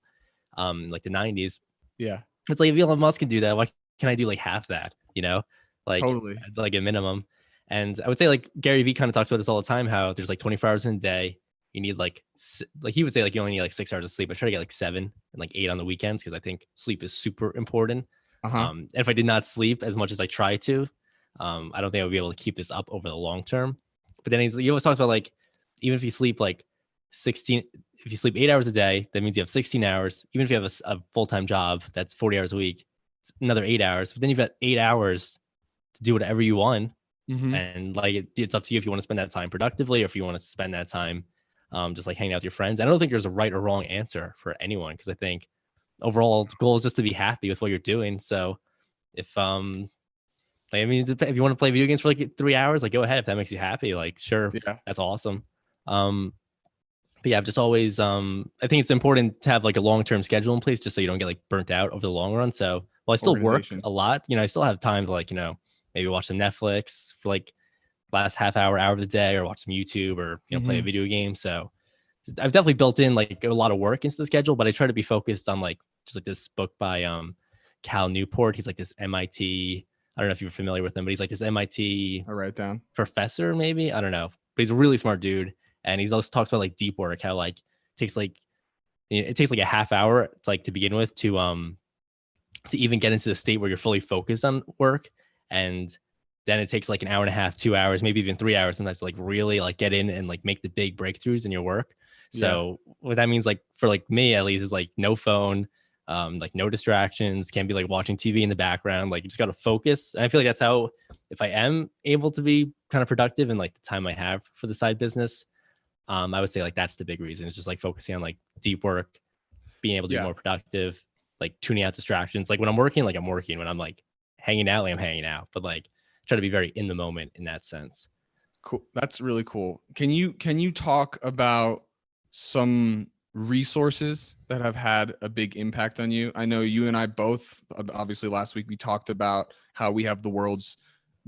like the 90s. Yeah, It's like if Elon Musk can do that, why can I do like half that? Like totally. like a minimum. And I would say like Gary Vee kind of talks about this all the time, how there's like 24 hours in a day. You need like he would say like you only need like 6 hours of sleep. I try to get like 7 and like 8 on the weekends because I think sleep is super important. Uh-huh. And if I did not sleep as much as I try to, I don't think I would be able to keep this up over the long term. But then he always talks about like, even if you sleep like 16, if you sleep 8 hours a day, that means you have 16 hours. Even if you have a full-time job, that's 40 hours a week, it's another 8 hours. But then you've got 8 hours to do whatever you want. Mm-hmm. And like, it's up to you if you want to spend that time productively or if you want to spend that time just like hanging out with your friends. I don't think there's a right or wrong answer for anyone because I think overall the goal is just to be happy with what you're doing. So if like, I mean, if you want to play video games for like 3 hours, like go ahead if that makes you happy. Like, sure, Yeah, that's awesome. But yeah, I've just always I think it's important to have like a long-term schedule in place just so you don't get like burnt out over the long run. So while I still work organization. a lot, I still have time to like, maybe watch some Netflix for like last half hour of the day or watch some YouTube or, play a Mm-hmm. video game. So I've definitely built in like a lot of work into the schedule, but I try to be focused on like just like this book by Cal Newport. He's like this MIT. I don't know if you're familiar with him, but he's like this MIT I write it down. professor, maybe. I don't know, but he's a really smart dude, and he's also talks about like deep work, how like takes like it takes like a half hour to begin with to even get into the state where you're fully focused on work, and then it takes like an hour and a half, 2 hours, maybe even 3 hours sometimes to like really like get in and like make the big breakthroughs in your work. So what that means, like for like me at least, is like no phone, like no distractions, can't be like watching TV in the background. Like you just got to focus. And I feel like that's how, if I am able to be kind of productive in like the time I have for the side business, I would say like that's the big reason. It's just like focusing on like deep work, being able to be more productive, like tuning out distractions. Like when I'm working, like I'm working. When I'm like hanging out, like I'm hanging out. But like try to be very in the moment in that sense. Cool. That's really cool. Can you talk about some resources that have had a big impact on you? I know you and I both, obviously last week we talked about how we have the world's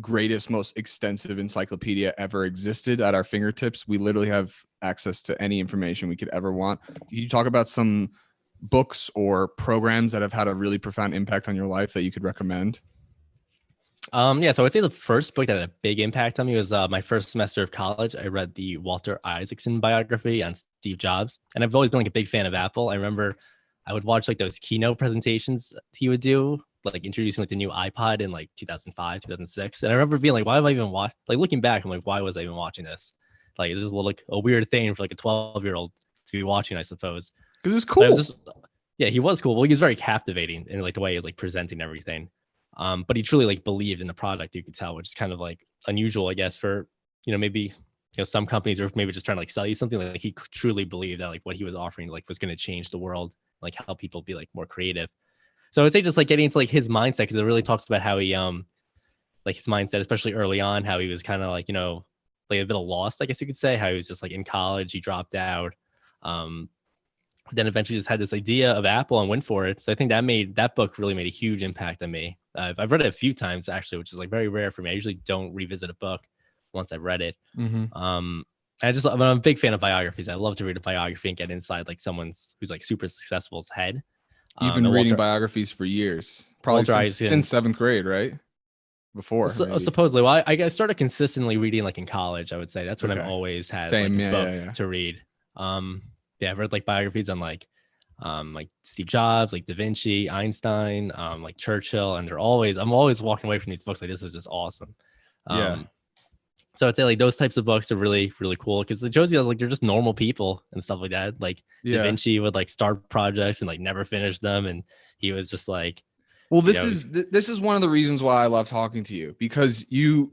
greatest, most extensive encyclopedia ever existed at our fingertips. We literally have access to any information we could ever want. Can you talk about some books or programs that have had a really profound impact on your life that you could recommend? Yeah, so I would say the first book that had a big impact on me was my first semester of college. I read the Walter Isaacson biography on Steve Jobs, and I've always been like a big fan of Apple. I remember I would watch like those keynote presentations he would do, like introducing like the new iPod in like 2005, 2006, and I remember being like, why am I even watching? Like looking back, I'm like, why was I even watching this? Like this is like a weird thing for like a 12-year-old to be watching, I suppose. Because it's cool. It was just, yeah, he was cool. Well, he was very captivating in like the way he was like presenting everything. But he truly like believed in the product, you could tell, which is kind of like unusual, I guess, for, maybe, some companies, or maybe just trying to like sell you something. Like he truly believed that like what he was offering like was going to change the world, like help people be like more creative. So I would say just like getting into like his mindset, because it really talks about how he like his mindset, especially early on, how he was kind of like, like a bit of lost, I guess you could say, how he was just like in college, he dropped out. Then eventually just had this idea of Apple and went for it. So I think that book really made a huge impact on me. I've read it a few times actually, which is like very rare for me. I usually don't revisit a book once I've read it. I'm a big fan of biographies. I love to read a biography and get inside like someone's who's like super successful's head. You've been reading biographies for years, probably since seventh grade, right? Before supposedly. Well, I started consistently reading like in college. I would say that's when I've always had like a book to read. Yeah, I've read like biographies on like Steve Jobs, like Da Vinci, Einstein, like Churchill, and I'm always walking away from these books like this is just awesome. So I'd say like those types of books are really, really cool because it shows you like they're just normal people and stuff like that. Like Da Vinci would like start projects and like never finish them, and he was just like, well, this is one of the reasons why I love talking to you, because you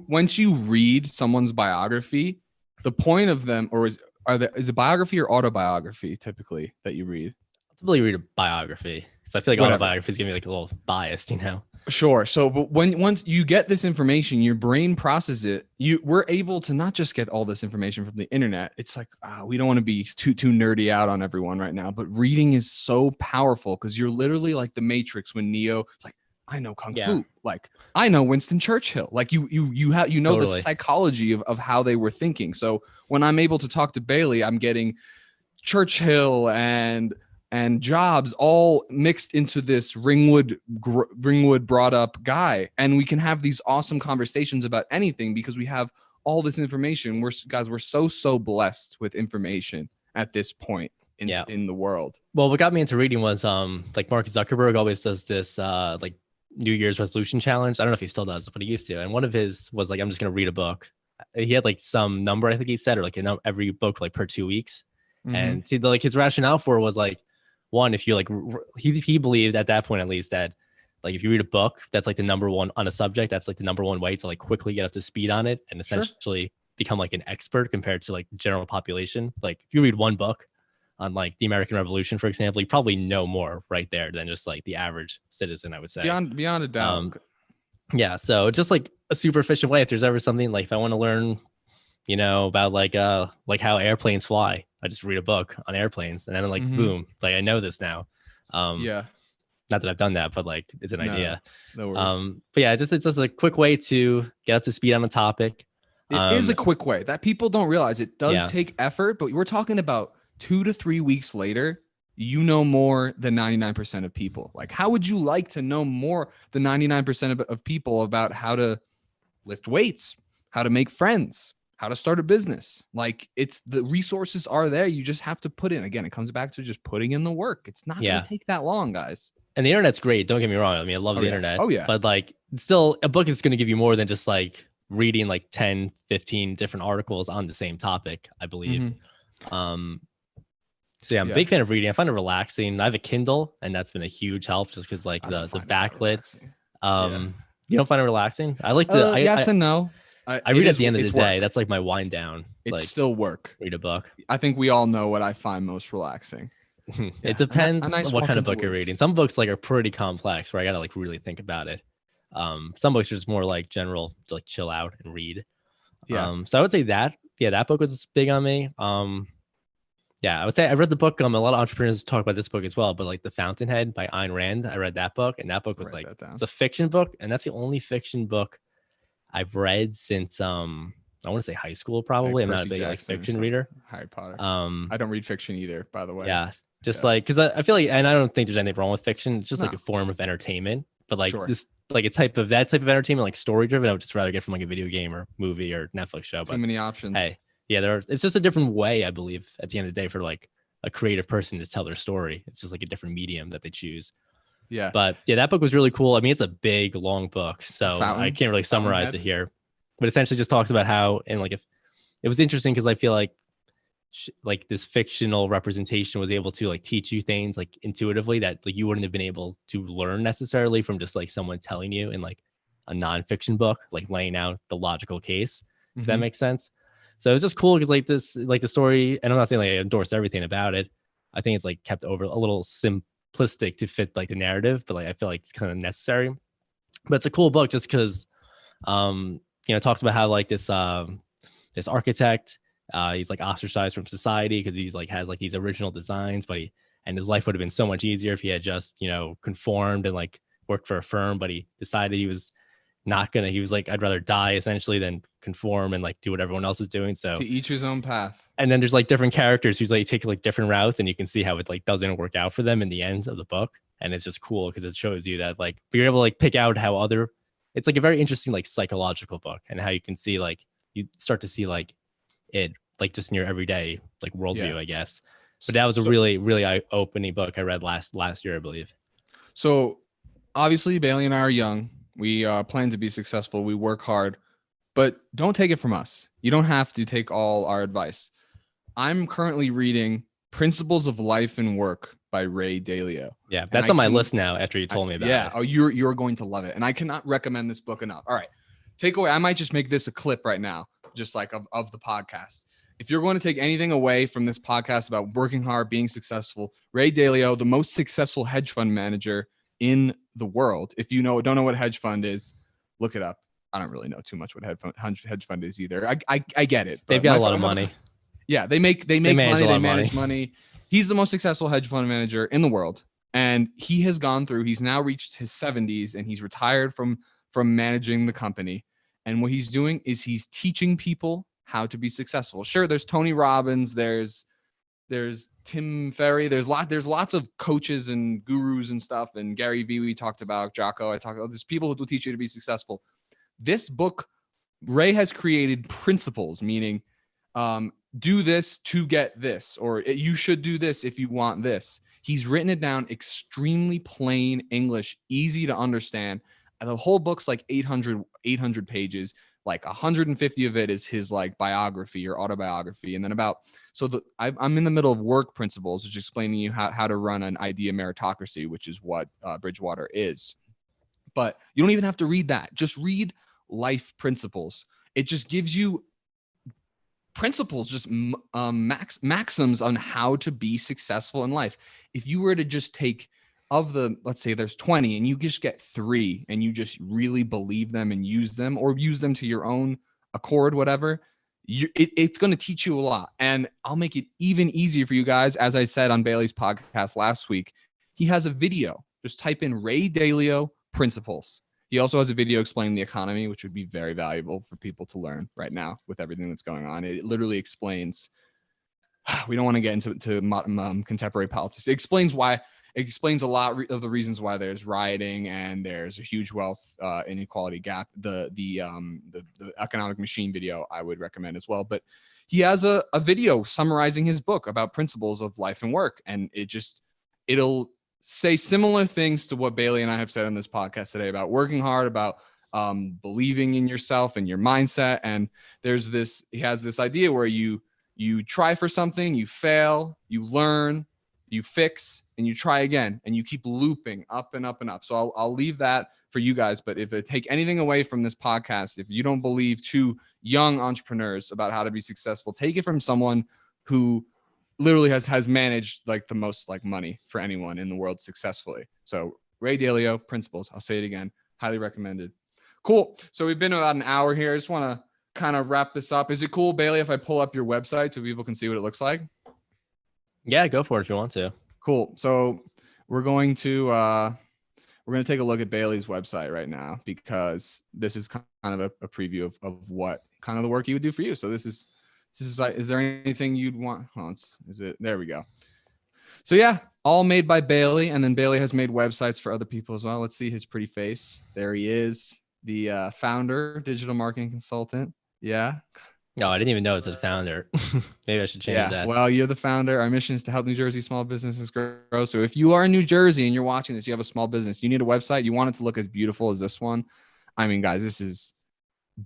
once you read someone's biography, the point of them, or is it biography or autobiography typically that you read? I typically read a biography because I feel like autobiography is gonna be like a little biased, Sure. So, but once you get this information, your brain processes it. We're able to not just get all this information from the internet. It's like we don't want to be too nerdy out on everyone right now, but reading is so powerful because you're literally like the Matrix when Neo. It's like, I know kung fu, like I know Winston Churchill. Like you know the psychology of how they were thinking. So when I'm able to talk to Bailey, I'm getting Churchill and Jobs all mixed into this Ringwood brought up guy, and we can have these awesome conversations about anything because we have all this information. We're so blessed with information at this point in the world. Well, what got me into reading was like Mark Zuckerberg always does this like New Year's resolution challenge. I don't know if he still does, but he used to. And one of his was like, I'm just gonna read a book. He had like some number, I think he said, or like every book like per 2 weeks. And like his rationale for it was like, one, if you like, he believed at that point at least that like if you read a book that's like the number one on a subject, that's like the number one way to like quickly get up to speed on it and essentially become like an expert compared to like the general population. Like if you read one book on like the American Revolution, for example, you probably know more right there than just like the average citizen, I would say. Beyond a doubt. Yeah, so it's just like a super efficient way. If there's ever something like if I want to learn, about like how airplanes fly, I just read a book on airplanes, and then I'm like, boom, like I know this now. Not that I've done that, but like it's an idea. No worries. But yeah, it's just a quick way to get up to speed on a topic. It is a quick way that people don't realize. It does take effort, but we're talking about 2 to 3 weeks later, you know more than 99% of people. Like, how would you like to know more than 99% of people about how to lift weights, how to make friends, how to start a business? Like, it's the resources are there. You just have to put in. Again, it comes back to just putting in the work. It's not going to take that long, guys. And the internet's great. Don't get me wrong. I mean, I love the internet. Oh, yeah. But like, still, a book is going to give you more than just like reading like 10, 15 different articles on the same topic, I believe. So yeah, I'm a big fan of reading. I find it relaxing. I have a Kindle, and that's been a huge help just because like the backlit. You don't find it relaxing? I like to. Yes and no. I read at the end of the day. Work. That's like my wind down. It's like, still work. Read a book. I think we all know what I find most relaxing. It depends what kind of book you're reading. Some books like are pretty complex where I gotta like really think about it. Some books are just more like general, to like chill out and read. So I would say that book was big on me. I would say I read the book. A lot of entrepreneurs talk about this book as well, but like The Fountainhead by Ayn Rand, I read that book, and that book was like, it's a fiction book, and that's the only fiction book I've read since I want to say high school, probably. I'm not a big like fiction reader. Harry Potter. I don't read fiction either, by the way. Yeah. Just like, because I feel like, and I don't think there's anything wrong with fiction. It's just like a form of entertainment, but like this, like that type of entertainment, like story driven, I would just rather get from like a video game or movie or Netflix show. Too many options. Hey, it's just a different way, I believe, at the end of the day, for like a creative person to tell their story. It's just like a different medium that they choose. Yeah. But yeah, that book was really cool. I mean, it's a big, long book, so I can't really summarize it here, but essentially just talks about how, and like, if it was interesting because I feel like this fictional representation was able to like teach you things like intuitively that like you wouldn't have been able to learn necessarily from just like someone telling you in like a nonfiction book, like laying out the logical case, if that makes sense. So it was just cool because like this, like the story, and I'm not saying like I endorse everything about it. I think it's like kept over a little simplistic to fit like the narrative, but like I feel like it's kind of necessary. But it's a cool book just because it talks about how like this architect, he's like ostracized from society because he's like has like these original designs, but his life would have been so much easier if he had just conformed and like worked for a firm. But he decided he was not gonna. He was like, I'd rather die essentially than conform and like do what everyone else is doing. So to each his own path. And then there's like different characters who's like take like different routes, and you can see how it like doesn't work out for them in the end of the book. And it's just cool because it shows you that like you're able to like pick out how it's like a very interesting like psychological book, and how you can see like you start to see like it like just in your everyday like worldview, I guess. But that was a really, really eye-opening book I read last year, I believe. So obviously Bailey and I are young. We plan to be successful. We work hard, but don't take it from us. You don't have to take all our advice. I'm currently reading Principles of Life and Work by Ray Dalio. Yeah, that's on my list now after you told me about it. Yeah, oh, you're going to love it. And I cannot recommend this book enough. All right, takeaway. I might just make this a clip right now, just like of the podcast. If you're going to take anything away from this podcast about working hard, being successful, Ray Dalio, the most successful hedge fund manager in the world. If you don't know what hedge fund is, look it up. I don't really know too much what hedge fund is either. I get it. They've got a lot of money. Yeah, they make money. They manage money. He's the most successful hedge fund manager in the world, and he has gone through. He's now reached his 70s, and he's retired from managing the company. And what he's doing is he's teaching people how to be successful. Sure, there's Tony Robbins, there's Tim Ferry, there's lots of coaches and gurus and stuff, and Gary Vee we talked about, Jocko, there's people who will teach you to be successful. This book, Ray has created principles, meaning do this to get this, or you should do this if you want this. He's written it down extremely plain English, easy to understand. And the whole book's like 800 pages. Like 150 of it is his like biography or autobiography. And then I'm in the middle of Work Principles, which is explaining you how to run an idea meritocracy, which is what Bridgewater is. But you don't even have to read that. Just read Life Principles. It just gives you principles, just maxims on how to be successful in life. If you were to just take let's say there's 20 and you just get 3 and you just really believe them and use them, or use them to your own accord, whatever, it's going to teach you a lot. And I'll make it even easier for you guys. As I said on Bailey's podcast last week, he has a video. Just type in Ray Dalio Principles. He also has a video explaining the economy, which would be very valuable for people to learn right now with everything that's going on. It literally explains, we don't want to get into contemporary politics. It explains a lot of the reasons why there's rioting and there's a huge wealth inequality gap. The economic machine video I would recommend as well. But he has a video summarizing his book about principles of life and work, and it'll say similar things to what Bailey and I have said on this podcast today about working hard, about believing in yourself and your mindset. And he has this idea where you try for something, you fail, you learn, you fix, and you try again, and you keep looping up and up and up. So I'll leave that for you guys. But if I take anything away from this podcast, if you don't believe two young entrepreneurs about how to be successful, take it from someone who literally has managed like the most like money for anyone in the world successfully. So Ray Dalio, Principles. I'll say it again. Highly recommended. Cool. So we've been about an hour here. I just want to kind of wrap this up. Is it cool, Bailey, if I pull up your website so people can see what it looks like? Yeah, go for it if you want to. Cool. So we're going to take a look at Bailey's website right now, because this is kind of a preview of what kind of the work he would do for you. So this is like, is there anything you'd want? There we go. So yeah, all made by Bailey. And then Bailey has made websites for other people as well. Let's see his pretty face. There he is, the founder, digital marketing consultant. Yeah. No, I didn't even know it was a founder. Maybe I should change that. Well, you're the founder. Our mission is to help New Jersey small businesses grow. So if you are in New Jersey and you're watching this, you have a small business, you need a website, you want it to look as beautiful as this one. I mean, guys, this is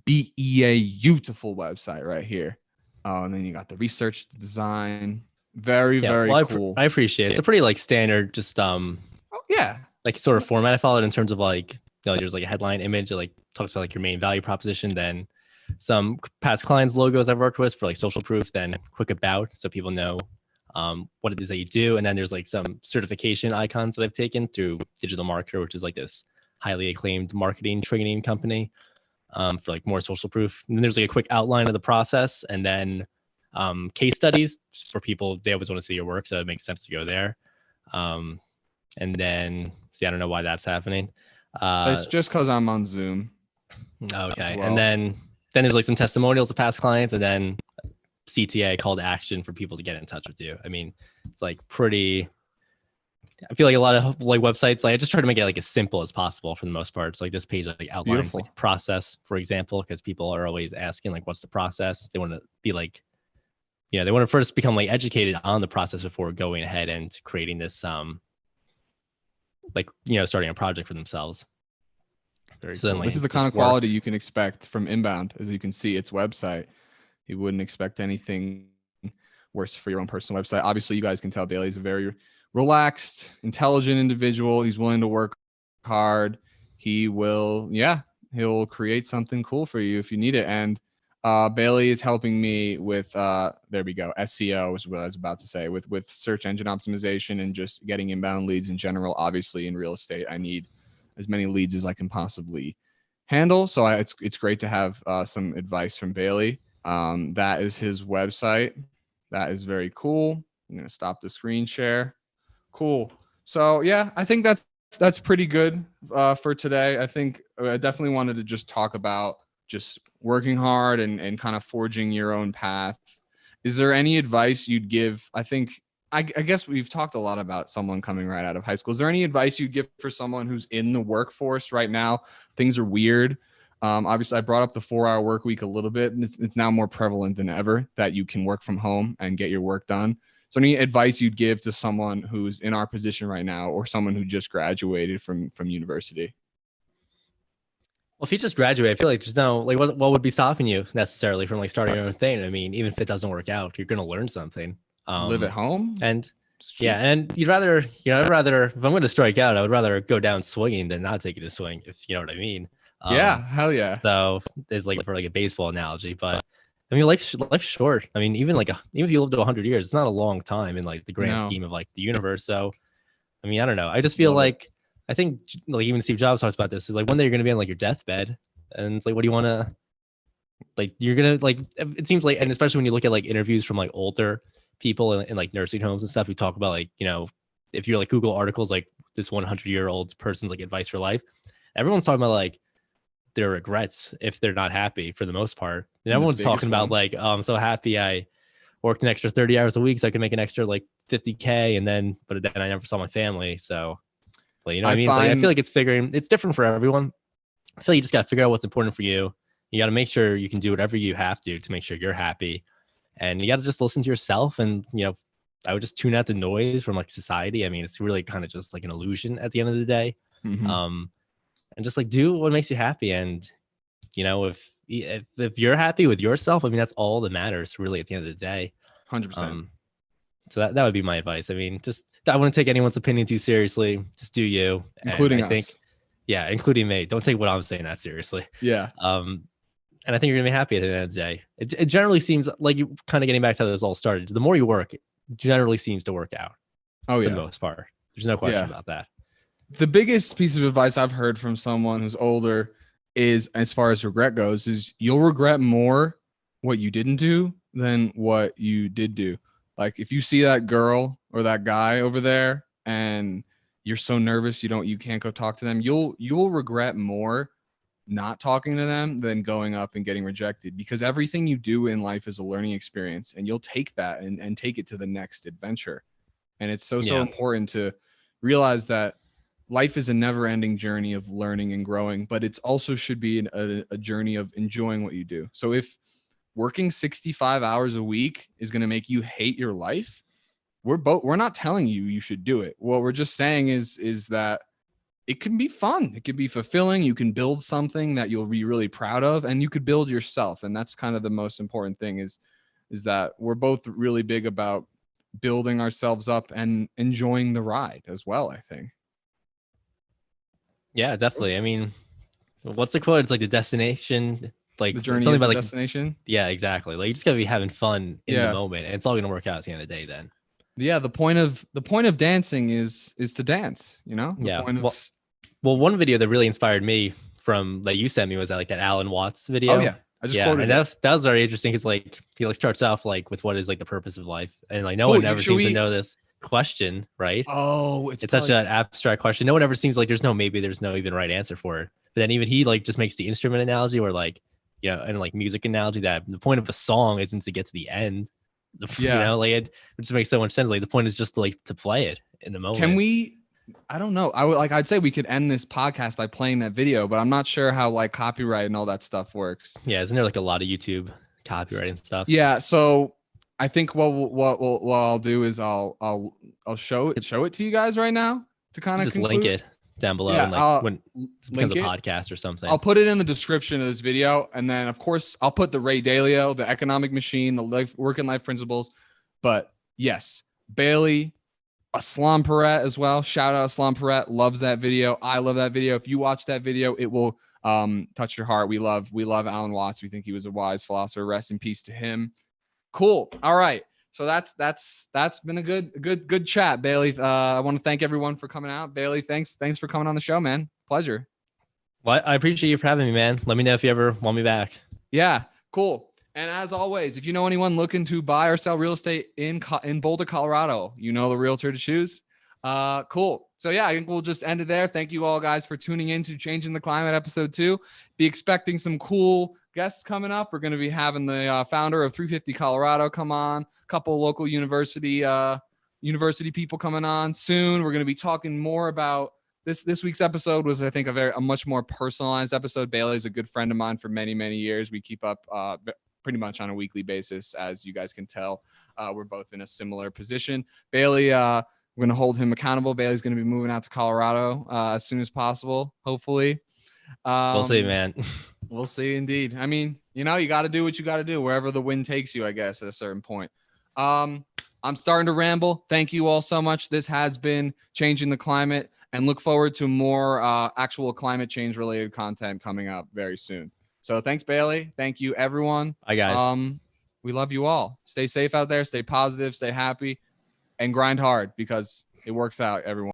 beautiful website right here. Oh, and then you got the research, the design. Very cool. I appreciate it. It's a pretty like standard, just like sort of format I followed in terms of like, there's like a headline image that like talks about like your main value proposition, then some past clients logos I've worked with for like social proof, then quick about so people know what it is that you do, and then there's like some certification icons that I've taken through Digital Marketer, which is like this highly acclaimed marketing training company for like more social proof. And then there's like a quick outline of the process, and then case studies for people. They always want to see your work, so it makes sense to go there. And then see, I don't know why that's happening. It's just because I'm on Zoom. Okay, well. And then there's like some testimonials of past clients, and then CTA, call to action for people to get in touch with you. I mean, it's like pretty, I feel like a lot of like websites, like I just try to make it like as simple as possible for the most part. So like this page like outlines like process, for example, because people are always asking like, what's the process? They want to be like, they want to first become like educated on the process before going ahead and creating this, like, starting a project for themselves. Very cool. Then, like, this is the kind of quality you can expect from Inbound. As you can see, its website, you wouldn't expect anything worse for your own personal website. Obviously, you guys can tell Bailey's a very relaxed, intelligent individual. He's willing to work hard. He'll create something cool for you if you need it. And Bailey is helping me with, there we go, SEO is what I was about to say, with search engine optimization and just getting inbound leads in general. Obviously, in real estate, I need as many leads as I can possibly handle. So it's great to have some advice from Bailey. That is his website. That is very cool. I'm going to stop the screen share. Cool. So yeah, I think that's pretty good for today. I think I definitely wanted to just talk about just working hard and kind of forging your own path. Is there any advice you'd give? I guess we've talked a lot about someone coming right out of high school. Is there any advice you'd give for someone who's in the workforce right now? Things are weird. Obviously, I brought up the 4-hour work week a little bit, and it's now more prevalent than ever that you can work from home and get your work done. So any advice you'd give to someone who's in our position right now, or someone who just graduated from university? Well, if you just graduate, I feel like there's no, like, what would be stopping you necessarily from like starting your own thing? I mean, even if it doesn't work out, you're going to learn something. Live at home. And and you'd rather, if I'm going to strike out, I would rather go down swinging than not taking a swing, if you know what I mean. Yeah, hell yeah. So it's like for like a baseball analogy, but I mean, life's short. I mean, even if you live to 100 years, it's not a long time in like the grand scheme of like the universe. So, I mean, I don't know. I just feel I think like even Steve Jobs talks about this, is like one day you're going to be on like your deathbed, and it's like, what do you want to, like, you're going to, like, it seems like, and especially when you look at like interviews from like older people in like nursing homes and stuff who talk about like, if you're like Google articles, like this 100-year-old person's like advice for life, everyone's talking about like their regrets if they're not happy for the most part. And The everyone's biggest talking about one. like, oh, I'm so happy I worked an extra 30 hours a week so I could make an extra like 50K, and then but then I never saw my family. So, but you know what I I mean? It's like I feel find like it's different for everyone. I feel like you just gotta figure out what's important for you. You gotta make sure you can do whatever you have to make sure you're happy. And you gotta just listen to yourself, and you know, I would just tune out the noise from like society. I mean, it's really kind of just like an illusion at the end of the day. Mhm. And just like do what makes you happy. And you know, if you're happy with yourself, I mean, that's all that matters really at the end of the day. 100%. So that would be my advice. I mean, just I wouldn't take anyone's opinion too seriously. Just do you. And Including I us. think, yeah, including me. Don't take what I'm saying that seriously. Yeah. And I think you're gonna be happy at the end of the day. It generally seems like you kind of getting back to how this all started. The more you work, it generally seems to work out Oh for yeah. the most part. There's no question Yeah. about that. The biggest piece of advice I've heard from someone who's older is, as far as regret goes, is you'll regret more what you didn't do than what you did do. Like if you see that girl or that guy over there and you're so nervous you can't go talk to them, you'll regret more not talking to them than going up and getting rejected, because everything you do in life is a learning experience, and you'll take that and take it to the next adventure. And it's so Yeah. important to realize that life is a never-ending journey of learning and growing, but it's also should be a journey of enjoying what you do. So if working 65 hours a week is going to make you hate your life, we're not telling you should do it. What we're just saying is that it can be fun. It can be fulfilling. You can build something that you'll be really proud of, and you could build yourself. And that's kind of the most important thing is that we're both really big about building ourselves up and enjoying the ride as well, I think. Yeah, definitely. I mean, what's the quote? It's like the destination, like The journey something is the about like, destination. yeah, exactly. Like you just gotta be having fun in the Yeah. moment, and it's all gonna work out at the end of the day. Then, Yeah. The point of dancing is to dance, the yeah. point of, Well, one video that really inspired me from that you sent me was that like that Alan Watts video. oh yeah, I just Yeah, quoted and it. that was very interesting because like he like starts off like with what is like the purpose of life, and like no Cool. one ever seems to know this question, right? Oh, it's It's such probably, an abstract question. No one ever seems like there's no even right answer for it. But then even he like just makes the instrument analogy or like, you know, and like music analogy that the point of a song isn't to get to the end. You yeah. know, like it just makes so much sense. Like the point is just to play it in the moment. Can we? I don't know. I'd say we could end this podcast by playing that video, but I'm not sure how like copyright and all that stuff works. Yeah, isn't there like a lot of YouTube copyright and stuff? Yeah. So I think what I'll do is I'll show it to you guys right now to kind of Just conclude. link it down below, Yeah, and like when it becomes link a it. podcast or something. I'll put it in the description of this video, and then of course I'll put the Ray Dalio, the economic machine, the work and life principles. But yes, Bailey, Aslam Paret as well. Shout out Aslam Paret, loves that video. I love that video. If you watch that video, it will touch your heart. We love Alan Watts. We think he was a wise philosopher. Rest in peace to him. Cool. All right. So that's been a good chat, Bailey. I want to thank everyone for coming out. Bailey, thanks for coming on the show, man. Pleasure. Well, I appreciate you for having me, man. Let me know if you ever want me back. Yeah, cool. And as always, if you know anyone looking to buy or sell real estate in Boulder, Colorado, you know the realtor to choose. Cool. So yeah, I think we'll just end it there. Thank you all guys for tuning in to Changing the Climate episode 2. Be expecting some cool guests coming up. We're going to be having the founder of 350 Colorado come on, a couple local university people coming on soon. We're going to be talking more about this week's episode was, I think, a much more personalized episode. Bailey's a good friend of mine for many, many years. We keep up pretty much on a weekly basis. As you guys can tell, we're both in a similar position. Bailey, we're going to hold him accountable. Bailey's going to be moving out to Colorado as soon as possible, hopefully. We'll see, man. We'll see, indeed. I mean, you got to do what you got to do wherever the wind takes you, I guess, at a certain point. I'm starting to ramble. Thank you all so much. This has been Changing the Climate, and look forward to more actual climate change related content coming up very soon. So thanks, Bailey. Thank you, everyone. Bye, guys. We love you all. Stay safe out there. Stay positive. Stay happy, and grind hard because it works out, everyone.